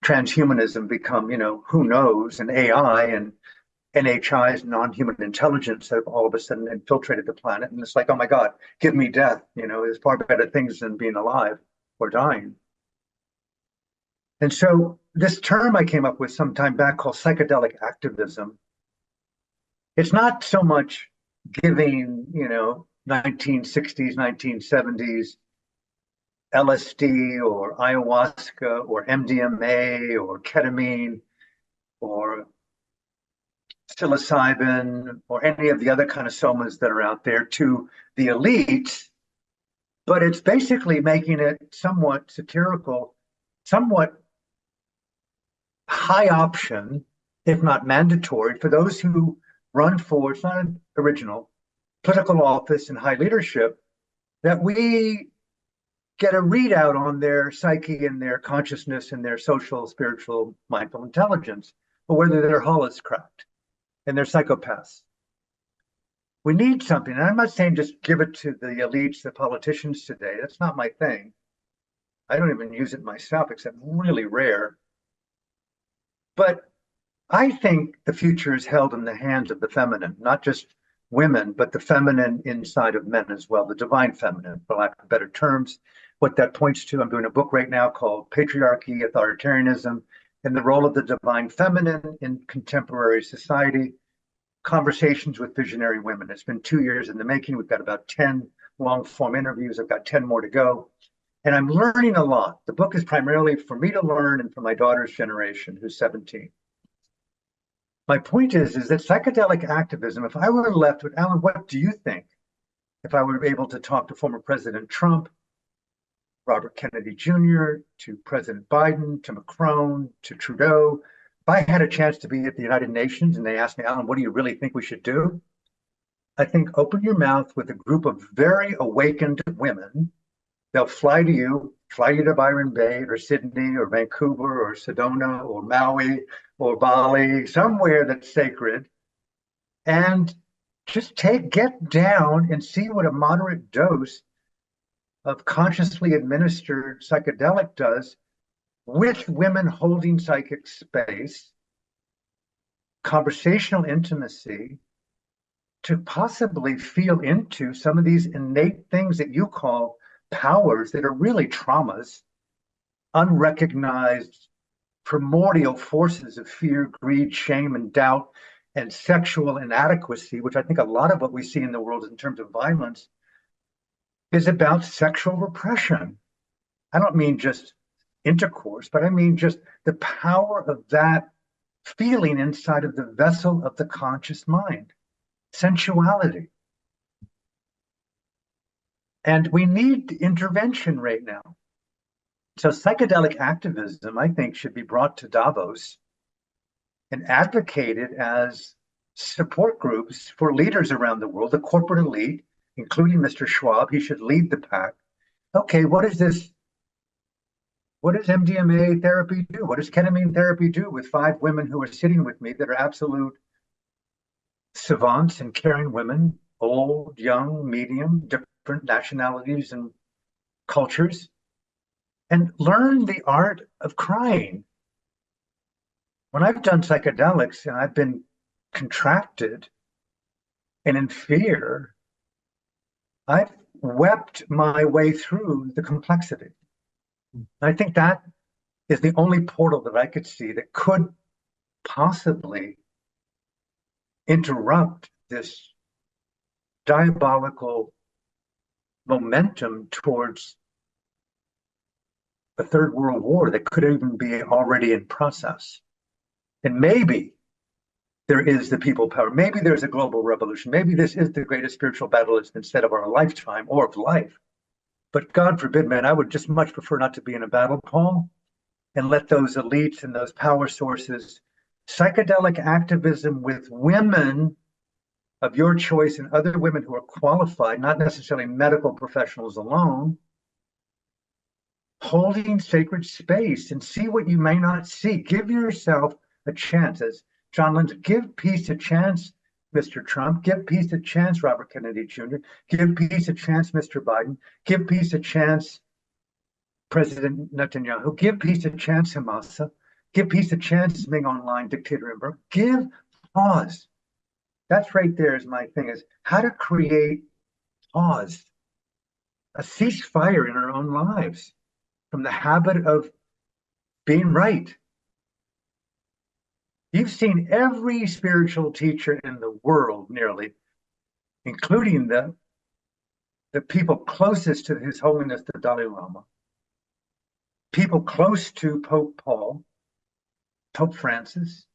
Speaker 1: Transhumanism become, who knows, and AI and NHI's non-human intelligence have all of a sudden infiltrated the planet. And it's like, oh my God, give me death. There's far better things than being alive or dying. And so this term I came up with some time back called psychedelic activism. It's not so much giving, 1960s, 1970s LSD or ayahuasca or MDMA or ketamine or psilocybin or any of the other kind of somas that are out there to the elites, but it's basically making it somewhat satirical, somewhat high option, if not mandatory, for those who run for, it's not an original, political office and high leadership, that we get a readout on their psyche and their consciousness and their social, spiritual, mindful intelligence, or whether their hull is cracked and they're psychopaths. We need something. And I'm not saying just give it to the elites, the politicians today. That's not my thing. I don't even use it myself, except really rare. But I think the future is held in the hands of the feminine, not just women, but the feminine inside of men as well, the divine feminine, for lack of better terms. What that points to, I'm doing a book right now called Patriarchy, Authoritarianism, and the Role of the Divine Feminine in Contemporary Society, Conversations with Visionary Women. It's been 2 years in the making. We've got about 10 long-form interviews. I've got 10 more to go. And I'm learning a lot. The book is primarily for me to learn and for my daughter's generation, who's 17. My point is that psychedelic activism, if I were left with, Alan, what do you think? If I were able to talk to former President Trump, Robert Kennedy Jr., to President Biden, to Macron, to Trudeau, if I had a chance to be at the United Nations and they asked me, Alan, what do you really think we should do? I think open your mouth with a group of very awakened women. They'll fly you to Byron Bay or Sydney or Vancouver or Sedona or Maui or Bali, somewhere that's sacred, and just get down and see what a moderate dose of consciously administered psychedelic does with women holding psychic space, conversational intimacy, to possibly feel into some of these innate things that you call powers that are really traumas, unrecognized primordial forces of fear, greed, shame, and doubt, and sexual inadequacy, which I think a lot of what we see in the world in terms of violence is about sexual repression. I don't mean just intercourse, but I mean just the power of that feeling inside of the vessel of the conscious mind, sensuality. And we need intervention right now. So psychedelic activism, I think, should be brought to Davos and advocated as support groups for leaders around the world, the corporate elite, including Mr. Schwab. He should lead the pack. Okay, what is this? What does MDMA therapy do? What does ketamine therapy do with 5 women who are sitting with me that are absolute savants and caring women, old, young, medium, different nationalities and cultures, and learn the art of crying. When I've done psychedelics and I've been contracted and in fear, I've wept my way through the complexity. I think that is the only portal that I could see that could possibly interrupt this diabolical momentum towards a third world war that could even be already in process. And maybe there is the people power. Maybe there's a global revolution. Maybe this is the greatest spiritual battle instead of our lifetime or of life. But God forbid, man, I would just much prefer not to be in a battle, Paul, and let those elites and those power sources, psychedelic activism with women of your choice and other women who are qualified, not necessarily medical professionals alone, holding sacred space and see what you may not see. Give yourself a chance. As John Lennon, give peace a chance, Mr. Trump. Give peace a chance, Robert Kennedy Jr. Give peace a chance, Mr. Biden. Give peace a chance, President Netanyahu. Give peace a chance, Hamas. Give peace a chance, Ming Online dictator in Burma. Give pause. That's right there is my thing, is how to create pause, a ceasefire in our own lives from the habit of being right. You've seen every spiritual teacher in the world, nearly, including the people closest to His Holiness the Dalai Lama, people close to Pope Paul, Pope Francis,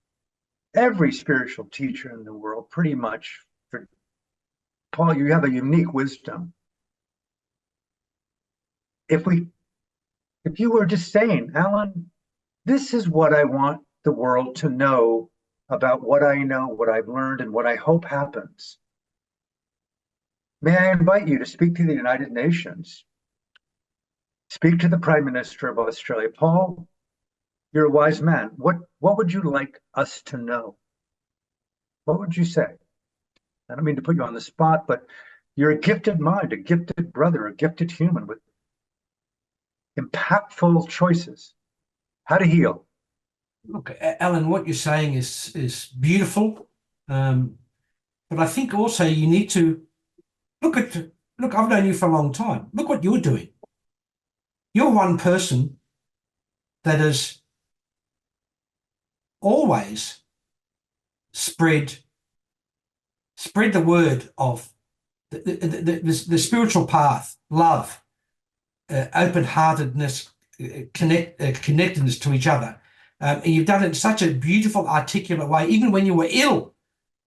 Speaker 1: every spiritual teacher in the world, pretty much. For Paul, you have a unique wisdom. If you were just saying, Alan, this is what I want the world to know about what I know, what I've learned, and what I hope happens. May I invite you to speak to the United Nations? Speak to the Prime Minister of Australia. Paul, you're a wise man. What would you like us to know? What would you say? I don't mean to put you on the spot, but you're a gifted mind, a gifted brother, a gifted human with impactful choices. How to heal.
Speaker 2: Look, Alan, what you're saying is beautiful, but I think also you need to look. I've known you for a long time. Look what you're doing. You're one person that has always spread the word of the spiritual path, love, open-heartedness, connectedness to each other. And you've done it in such a beautiful, articulate way. Even when you were ill,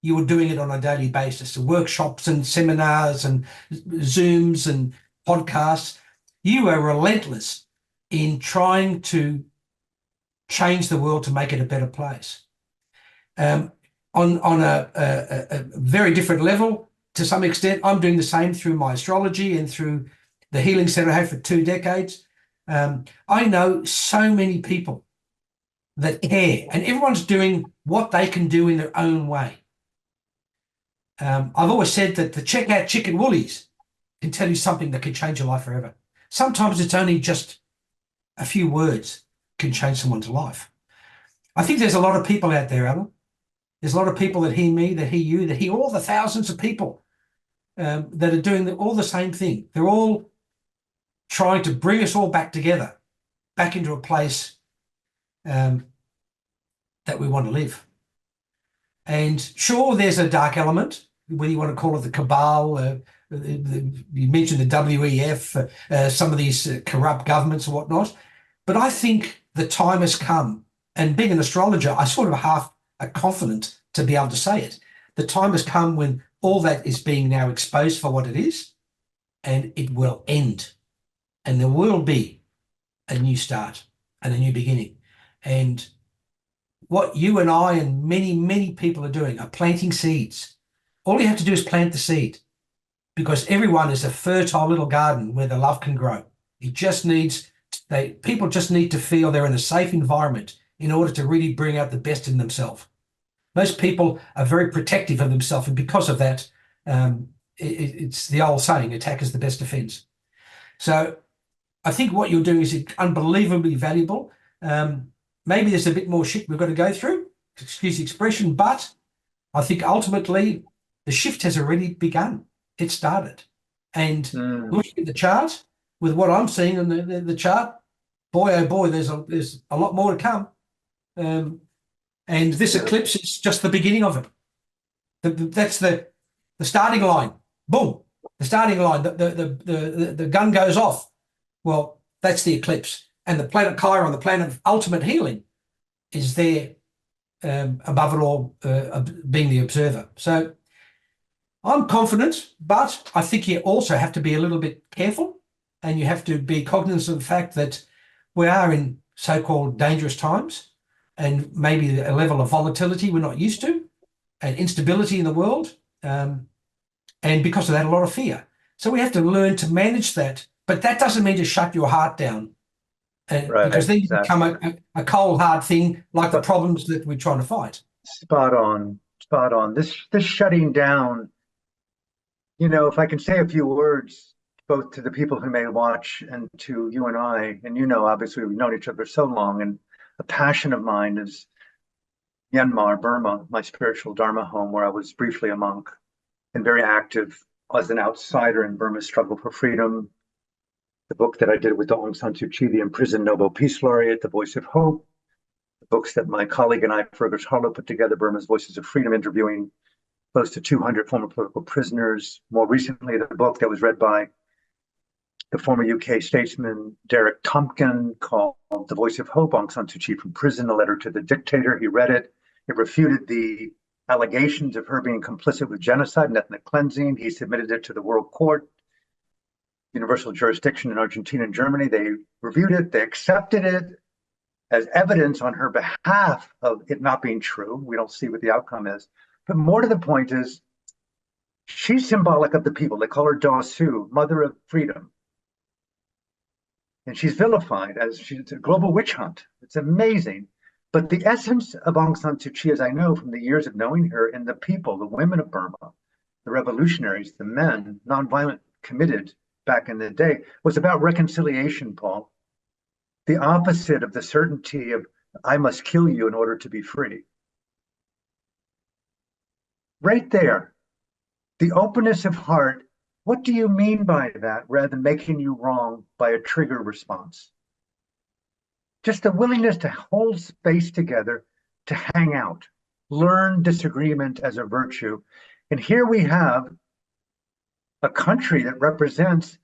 Speaker 2: you were doing it on a daily basis, workshops and seminars and Zooms and podcasts. You are relentless in trying to change the world to make it a better place. On a very different level, to some extent, I'm doing the same through my astrology and through the healing center I have for 2 decades. I know so many people that care, and everyone's doing what they can do in their own way. I've always said that the checkout chicken Woolies can tell you something that can change your life forever. Sometimes it's only just a few words can change someone's life. I think there's a lot of people out there, Alan. There's a lot of people that hear me, that hear you, that hear all the thousands of people that are doing all the same thing. They're all trying to bring us all back together, back into a place that we want to live. And sure, there's a dark element, whether you want to call it the cabal, you mentioned the WEF, some of these corrupt governments and whatnot. But I think the time has come, and being an astrologer, I sort of half are confident to be able to say it. The time has come when all that is being now exposed for what it is, and it will end. And there will be a new start and a new beginning. And what you and I and many, many people are doing are planting seeds. All you have to do is plant the seed, because everyone is a fertile little garden where the love can grow. It just needs, people just need to feel they're in a safe environment in order to really bring out the best in themselves. Most people are very protective of themselves, and because of that, it's the old saying, attack is the best defense. So I think what you're doing is unbelievably valuable. Maybe there's a bit more shit we've got to go through, excuse the expression, but I think ultimately the shift has already begun. It started. And looking at the chart, with what I'm seeing in the chart, boy, oh boy, there's a lot more to come. And this eclipse is just the beginning of it. That's the starting line. Boom, the starting line. The gun goes off. Well, that's the eclipse. And the planet Chiron, the planet of ultimate healing, is there above it all, being the observer. So I'm confident, but I think you also have to be a little bit careful, and you have to be cognizant of the fact that we are in so-called dangerous times, and maybe a level of volatility we're not used to, and instability in the world, and because of that, a lot of fear. So we have to learn to manage that, but that doesn't mean to shut your heart down because
Speaker 1: Right,
Speaker 2: then you become
Speaker 1: exactly.
Speaker 2: a cold, hard thing like the
Speaker 1: But
Speaker 2: problems that we're trying to fight.
Speaker 1: spot on, spot on. This shutting down, if I can say a few words, both to the people who may watch and to you and I, and obviously we've known each other so long, and a passion of mine is Myanmar, Burma, my spiritual Dharma home, where I was briefly a monk and very active as an outsider in Burma's struggle for freedom. The book that I did with Aung San Suu Kyi, the imprisoned Nobel Peace Laureate, The Voice of Hope, the books that my colleague and I, Fergus Harlow, put together, Burma's Voices of Freedom, interviewing close to 200 former political prisoners. More recently, the book that was read by the former UK statesman Derek Tompkin called The Voice of Hope, Aung San Suu Kyi from Prison, a letter to the dictator. He read it. It refuted the allegations of her being complicit with genocide and ethnic cleansing. He submitted it to the World Court, universal jurisdiction in Argentina and Germany. They reviewed it. They accepted it as evidence on her behalf of it not being true. We don't see what the outcome is. But more to the point is, she's symbolic of the people. They call her Da Su, mother of freedom. And she's vilified as she's a global witch hunt. It's amazing. But the essence of Aung San Suu Kyi, as I know from the years of knowing her, and the people, the women of Burma, the revolutionaries, the men, nonviolent, committed back in the day, was about reconciliation, Paul. The opposite of the certainty of, I must kill you in order to be free. Right there, the openness of heart. What do you mean by that, rather than making you wrong by a trigger response? Just the willingness to hold space together, to hang out, learn disagreement as a virtue. And here we have a country that represents,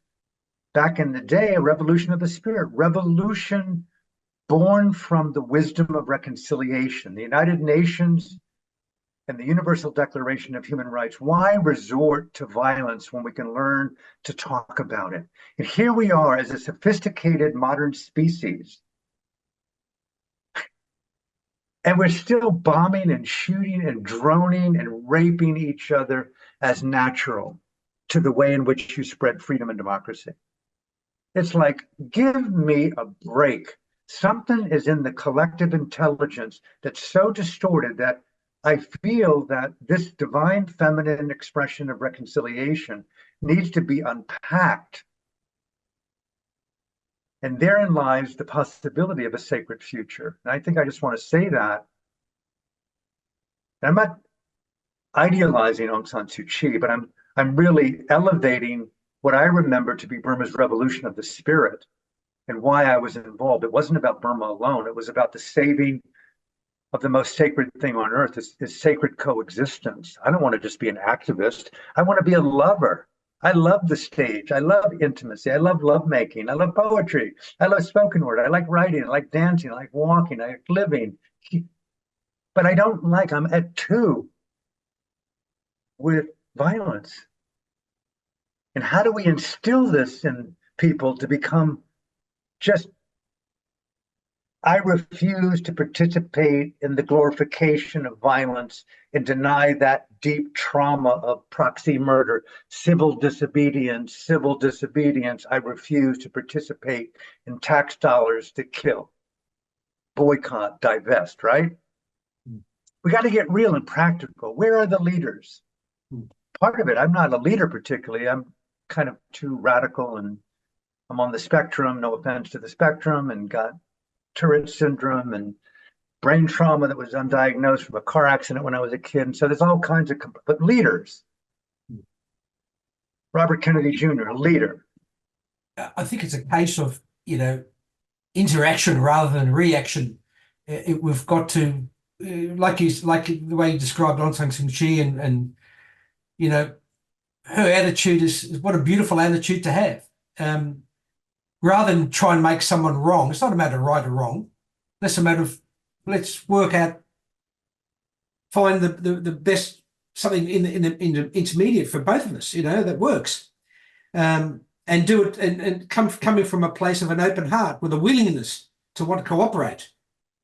Speaker 1: back in the day, a revolution of the spirit, revolution born from the wisdom of reconciliation. The United Nations and the Universal Declaration of Human Rights. Why resort to violence when we can learn to talk about it? And here we are as a sophisticated modern species, and we're still bombing and shooting and droning and raping each other as natural to the way in which you spread freedom and democracy. It's like, give me a break. Something is in the collective intelligence that's so distorted that I feel that this divine feminine expression of reconciliation needs to be unpacked. And therein lies the possibility of a sacred future. And I think I just want to say that. And I'm not idealizing Aung San Suu Kyi, but I'm really elevating what I remember to be Burma's revolution of the spirit and why I was involved. It wasn't about Burma alone. It was about the saving of the most sacred thing on earth, is sacred coexistence. I don't want to just be an activist. I want to be a lover. I love the stage. I love intimacy. I love lovemaking. I love poetry. I love spoken word. I like writing. I like dancing. I like walking. I like living. But I'm at two with violence. And how do we instill this in people to become just, I refuse to participate in the glorification of violence and deny that deep trauma of proxy murder, civil disobedience, civil disobedience. I refuse to participate in tax dollars to kill, boycott, divest, right? We got to get real and practical. Where are the leaders? Part of it, I'm not a leader particularly. I'm kind of too radical, and I'm on the spectrum, no offense to the spectrum, and got Tourette syndrome and brain trauma that was undiagnosed from a car accident when I was a kid. And so there's all kinds of, but leaders. Robert Kennedy Jr., leader.
Speaker 2: I think it's a case of, interaction rather than reaction. We've got to, like the way you described Aung San Suu Kyi, and her attitude is what a beautiful attitude to have. Rather than try and make someone wrong, it's not a matter of right or wrong. It's a matter of, let's work out, find the best, something in the intermediate for both of us, that works, and do it, and coming from a place of an open heart with a willingness to want to cooperate,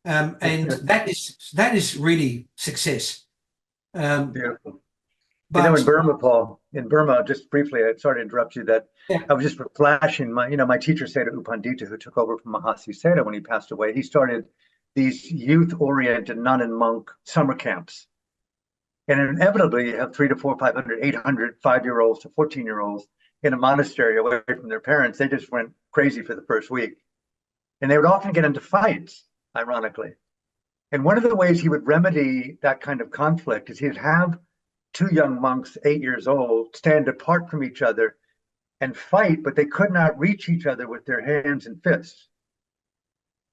Speaker 2: and that is really success.
Speaker 1: Beautiful.
Speaker 2: But
Speaker 1: In Burma, Paul, in Burma, just briefly, I sorry to interrupt you, that
Speaker 2: Yeah.
Speaker 1: I was just flashing my teacher, Seda U Pandita, who took over from Mahasi Seda when he passed away. He started these youth-oriented nun and monk summer camps. And inevitably, you have 300 to 400, 500, 800 5-year-olds to 14-year-olds in a monastery away from their parents. They just went crazy for the first week. And they would often get into fights, ironically. And one of the ways he would remedy that kind of conflict is he'd have two young monks, 8 years old, stand apart from each other and fight, but they could not reach each other with their hands and fists.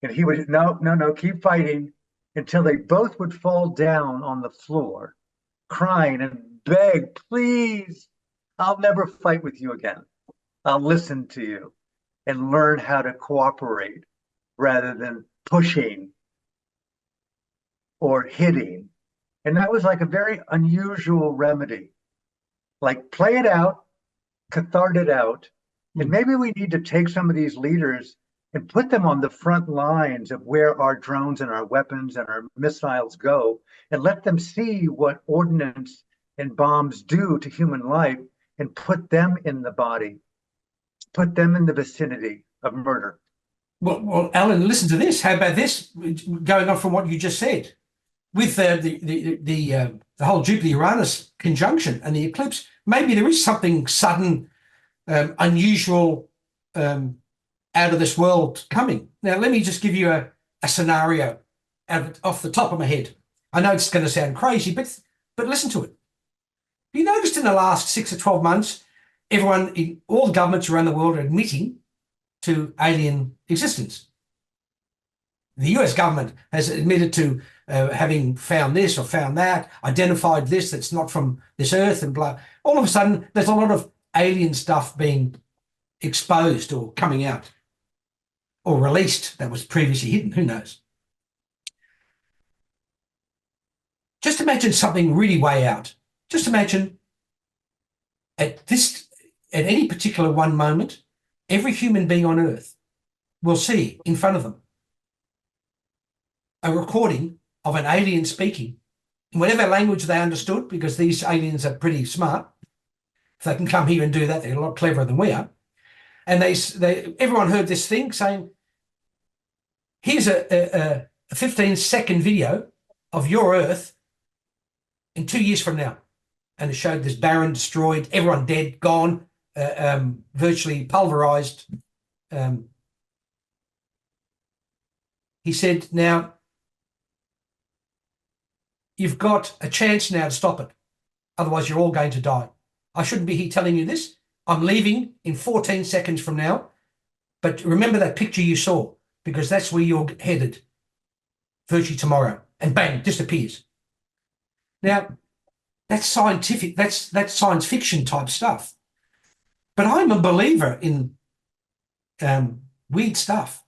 Speaker 1: And he would, no, no, no, keep fighting until they both would fall down on the floor, crying and beg, please, I'll never fight with you again. I'll listen to you and learn how to cooperate rather than pushing or hitting. And that was like a very unusual remedy. Like play it out, cathart it out. And maybe we need to take some of these leaders and put them on the front lines of where our drones and our weapons and our missiles go and let them see what ordnance and bombs do to human life and put them in the body, put them in the vicinity of murder.
Speaker 2: Well, Alan, listen to this. How about this? Going on from what you just said, with the whole Jupiter-Uranus conjunction and the eclipse, maybe there is something sudden, unusual, out of this world coming. Now, let me just give you a scenario off the top of my head. I know it's going to sound crazy, but listen to it. You noticed in the last 6 or 12 months, everyone, all the governments around the world are admitting to alien existence. The US government has admitted to having found this or found that, identified this that's not from this earth and blah. All of a sudden, there's a lot of alien stuff being exposed or coming out or released that was previously hidden. Who knows? Just imagine something really way out. Just imagine at any particular one moment, every human being on earth will see in front of them a recording of an alien speaking in whatever language they understood, because these aliens are pretty smart. If they can come here and do that, they're a lot cleverer than we are. And everyone heard this thing saying, here's a 15-second video of your Earth in 2 years from now. And it showed this barren, destroyed, everyone dead, gone, virtually pulverized. He said, now, you've got a chance now to stop it. Otherwise, you're all going to die. I shouldn't be here telling you this. I'm leaving in 14 seconds from now. But remember that picture you saw, because that's where you're headed virtually tomorrow. And bang, disappears. Now, that's scientific, that's science fiction type stuff. But I'm a believer in weird stuff.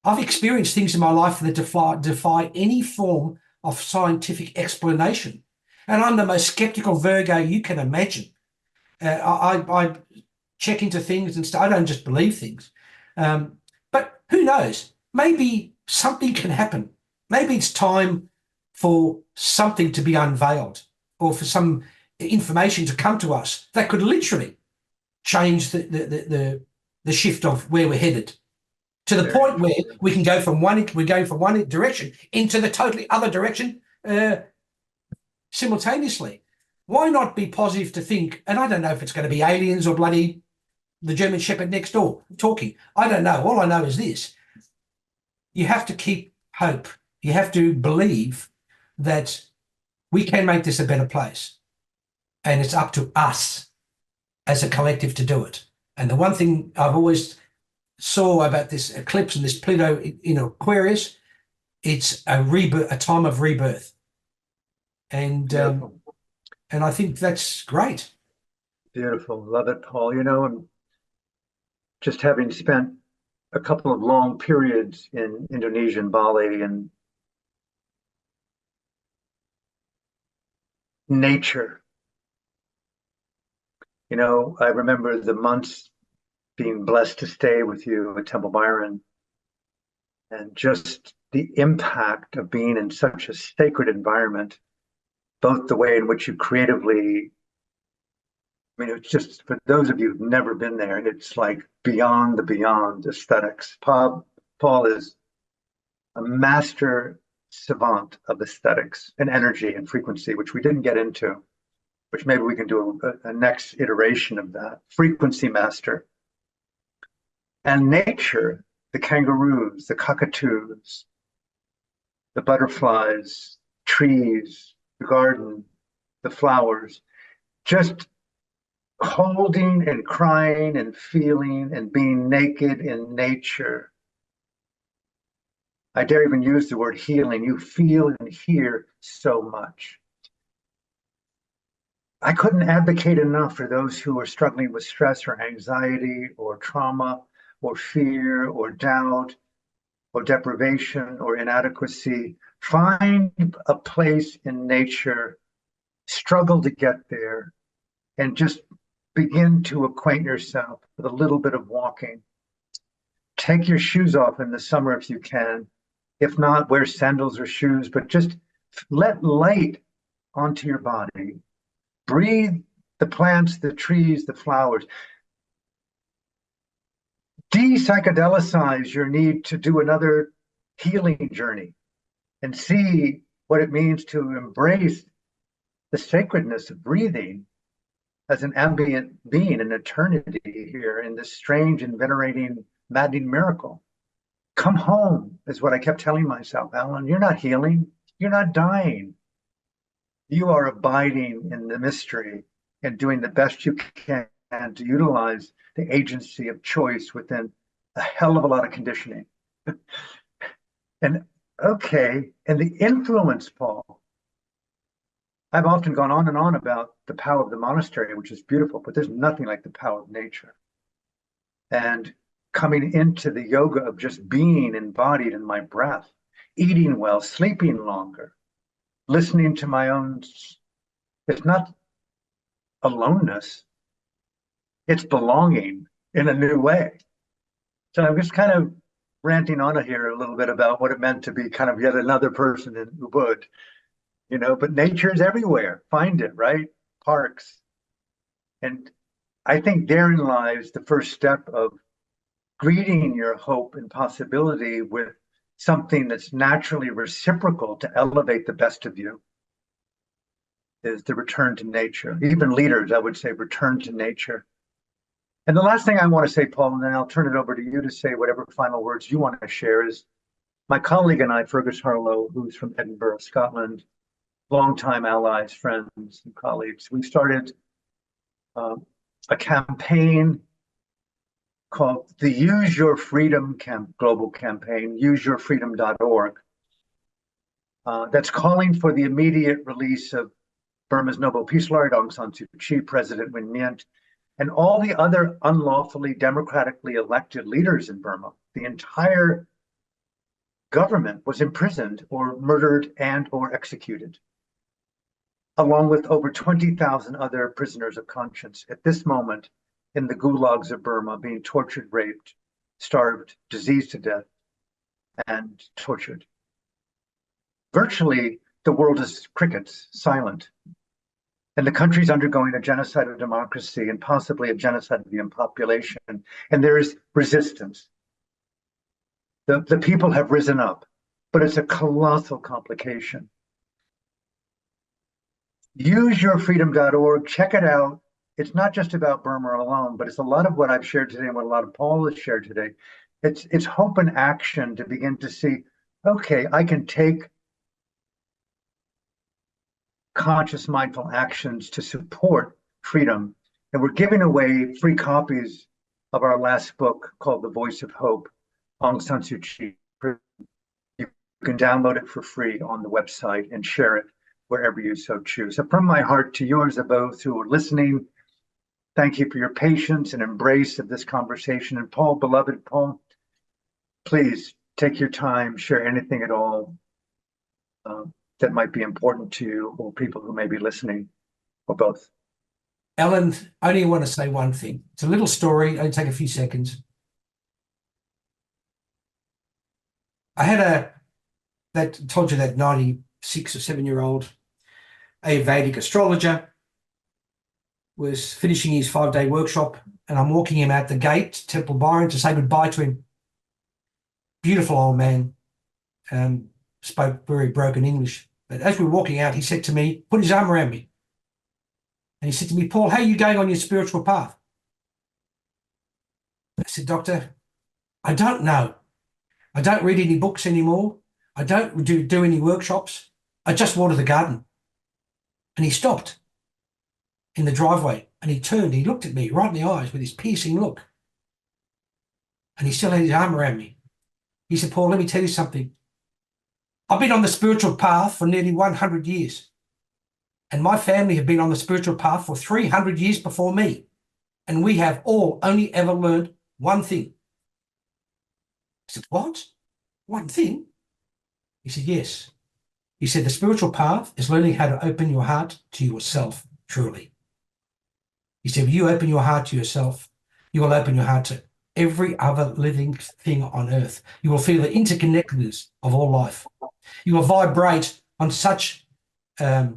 Speaker 2: I've experienced things in my life that defy any form of scientific explanation. And I'm the most skeptical Virgo you can imagine. I check into things and stuff. I don't just believe things. But who knows? Maybe something can happen. Maybe it's time for something to be unveiled, or for some information to come to us that could literally change the shift of where we're headed, to the point where we're going from one direction into the totally other direction simultaneously. Why not be positive to think, and I don't know if it's going to be aliens or bloody the German Shepherd next door talking. I don't know. All I know is this. You have to keep hope. You have to believe that we can make this a better place. And it's up to us as a collective to do it. And the one thing I've always saw about this eclipse and this Pluto in Aquarius, it's a time of rebirth. And I think that's great.
Speaker 1: Beautiful. Love it, Paul. I'm just having spent a couple of long periods in Indonesia and Bali and nature. I remember the months being blessed to stay with you at Temple Byron, and just the impact of being in such a sacred environment, both the way in which you creatively I mean, it's just for those of you who've never been there, it's like beyond the beyond aesthetics. Paul is a master savant of aesthetics and energy and frequency, which we didn't get into, which maybe we can do a next iteration of that. Frequency master. And nature, the kangaroos, the cockatoos, the butterflies, trees, the garden, the flowers, just holding and crying and feeling and being naked in nature. I dare even use the word healing. You feel and hear so much. I couldn't advocate enough for those who are struggling with stress or anxiety or trauma or fear or doubt or deprivation or inadequacy. Find a place in nature, struggle to get there, and just begin to acquaint yourself with a little bit of walking. Take your shoes off in the summer if you can. If not, wear sandals or shoes, but just let light onto your body. Breathe the plants, the trees, the flowers. De-psychedelicize your need to do another healing journey and see what it means to embrace the sacredness of breathing as an ambient being, an eternity here in this strange, invigorating, maddening miracle. Come home is what I kept telling myself. Alan, you're not healing. You're not dying. You are abiding in the mystery and doing the best you can to utilize the agency of choice within a hell of a lot of conditioning. And okay, and the influence, Paul. I've often gone on and on about the power of the monastery, which is beautiful, but there's nothing like the power of nature. And coming into the yoga of just being embodied in my breath, eating well, sleeping longer, listening to my own, it's not aloneness, it's belonging in a new way. So I'm just kind of ranting on here a little bit about what it meant to be kind of yet another person in Ubud, but nature is everywhere. Find it, right? Parks. And I think therein lies the first step of greeting your hope and possibility with something that's naturally reciprocal to elevate the best of you is the return to nature. Even leaders, I would say, return to nature. And the last thing I want to say, Paul, and then I'll turn it over to you to say whatever final words you want to share, is my colleague and I, Fergus Harlow, who's from Edinburgh, Scotland, longtime allies, friends, and colleagues, we started a campaign called the Use Your Freedom Global Campaign, useyourfreedom.org, that's calling for the immediate release of Burma's Nobel Peace Laureate Aung San Suu Kyi, President Win Myint, and all the other unlawfully democratically elected leaders in Burma. The entire government was imprisoned or murdered and or executed, along with over 20,000 other prisoners of conscience at this moment in the gulags of Burma, being tortured, raped, starved, diseased to death, and tortured. Virtually, the world is crickets, silent. And the country's undergoing a genocide of democracy and possibly a genocide of the population. And there is resistance. The people have risen up, but it's a colossal complication. Useyourfreedom.org, check it out. It's not just about Burma alone, but it's a lot of what I've shared today and what a lot of Paul has shared today. It's hope and action to begin to see, okay, I can take conscious, mindful actions to support freedom. And we're giving away free copies of our last book called The Voice of Hope, Aung San Suu Kyi. You can download it for free on the website and share it wherever you so choose. So from my heart to yours, of both who are listening, thank you for your patience and embrace of this conversation. And Paul, beloved Paul, please take your time, share anything at all that might be important to you or people who may be listening, or both.
Speaker 2: Alan, I only want to say one thing. It's a little story. It'll take a few seconds. I had told you that 96 or 7-year-old Ayurvedic astrologer was finishing his 5-day workshop, and I'm walking him out the gate, Temple Byron, to say goodbye to him. Beautiful old man, spoke very broken English. But as we were walking out, he said to me, put his arm around me, and he said to me, Paul, how are you going on your spiritual path? I said, Doctor, I don't know. I don't read any books anymore. I don't do any workshops. I just water the garden. And he stopped in the driveway, and he turned, he looked at me right in the eyes with his piercing look. And he still had his arm around me. He said, Paul, let me tell you something. I've been on the spiritual path for nearly 100 years. And my family have been on the spiritual path for 300 years before me. And we have all only ever learned one thing. I said, what? One thing? He said, yes. He said, the spiritual path is learning how to open your heart to yourself, truly. He said, when you open your heart to yourself, you will open your heart to every other living thing on earth. You will feel the interconnectedness of all life. You will vibrate on such a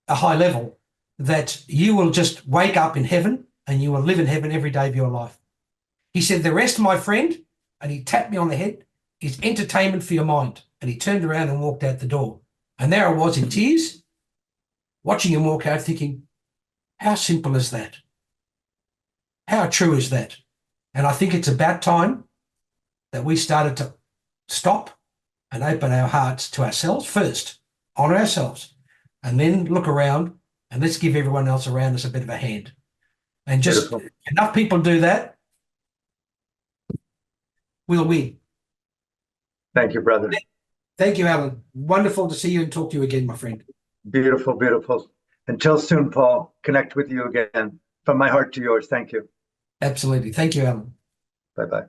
Speaker 2: high level that you will just wake up in heaven and you will live in heaven every day of your life. He said, the rest, my friend, and he tapped me on the head, is entertainment for your mind. And he turned around and walked out the door. And there I was in tears, watching him walk out thinking, how simple is that? How true is that? And I think it's about time that we started to stop and open our hearts to ourselves first, honor ourselves, and then look around and let's give everyone else around us a bit of a hand. And just
Speaker 1: Beautiful.
Speaker 2: enough people do that, we'll win.
Speaker 1: Thank you, brother.
Speaker 2: Thank you, Alan. Wonderful to see you and talk to you again, my friend.
Speaker 1: Beautiful, beautiful. Until soon, Paul. Connect with you again. From my heart to yours. Thank you.
Speaker 2: Absolutely. Thank you, Alan.
Speaker 1: Bye-bye.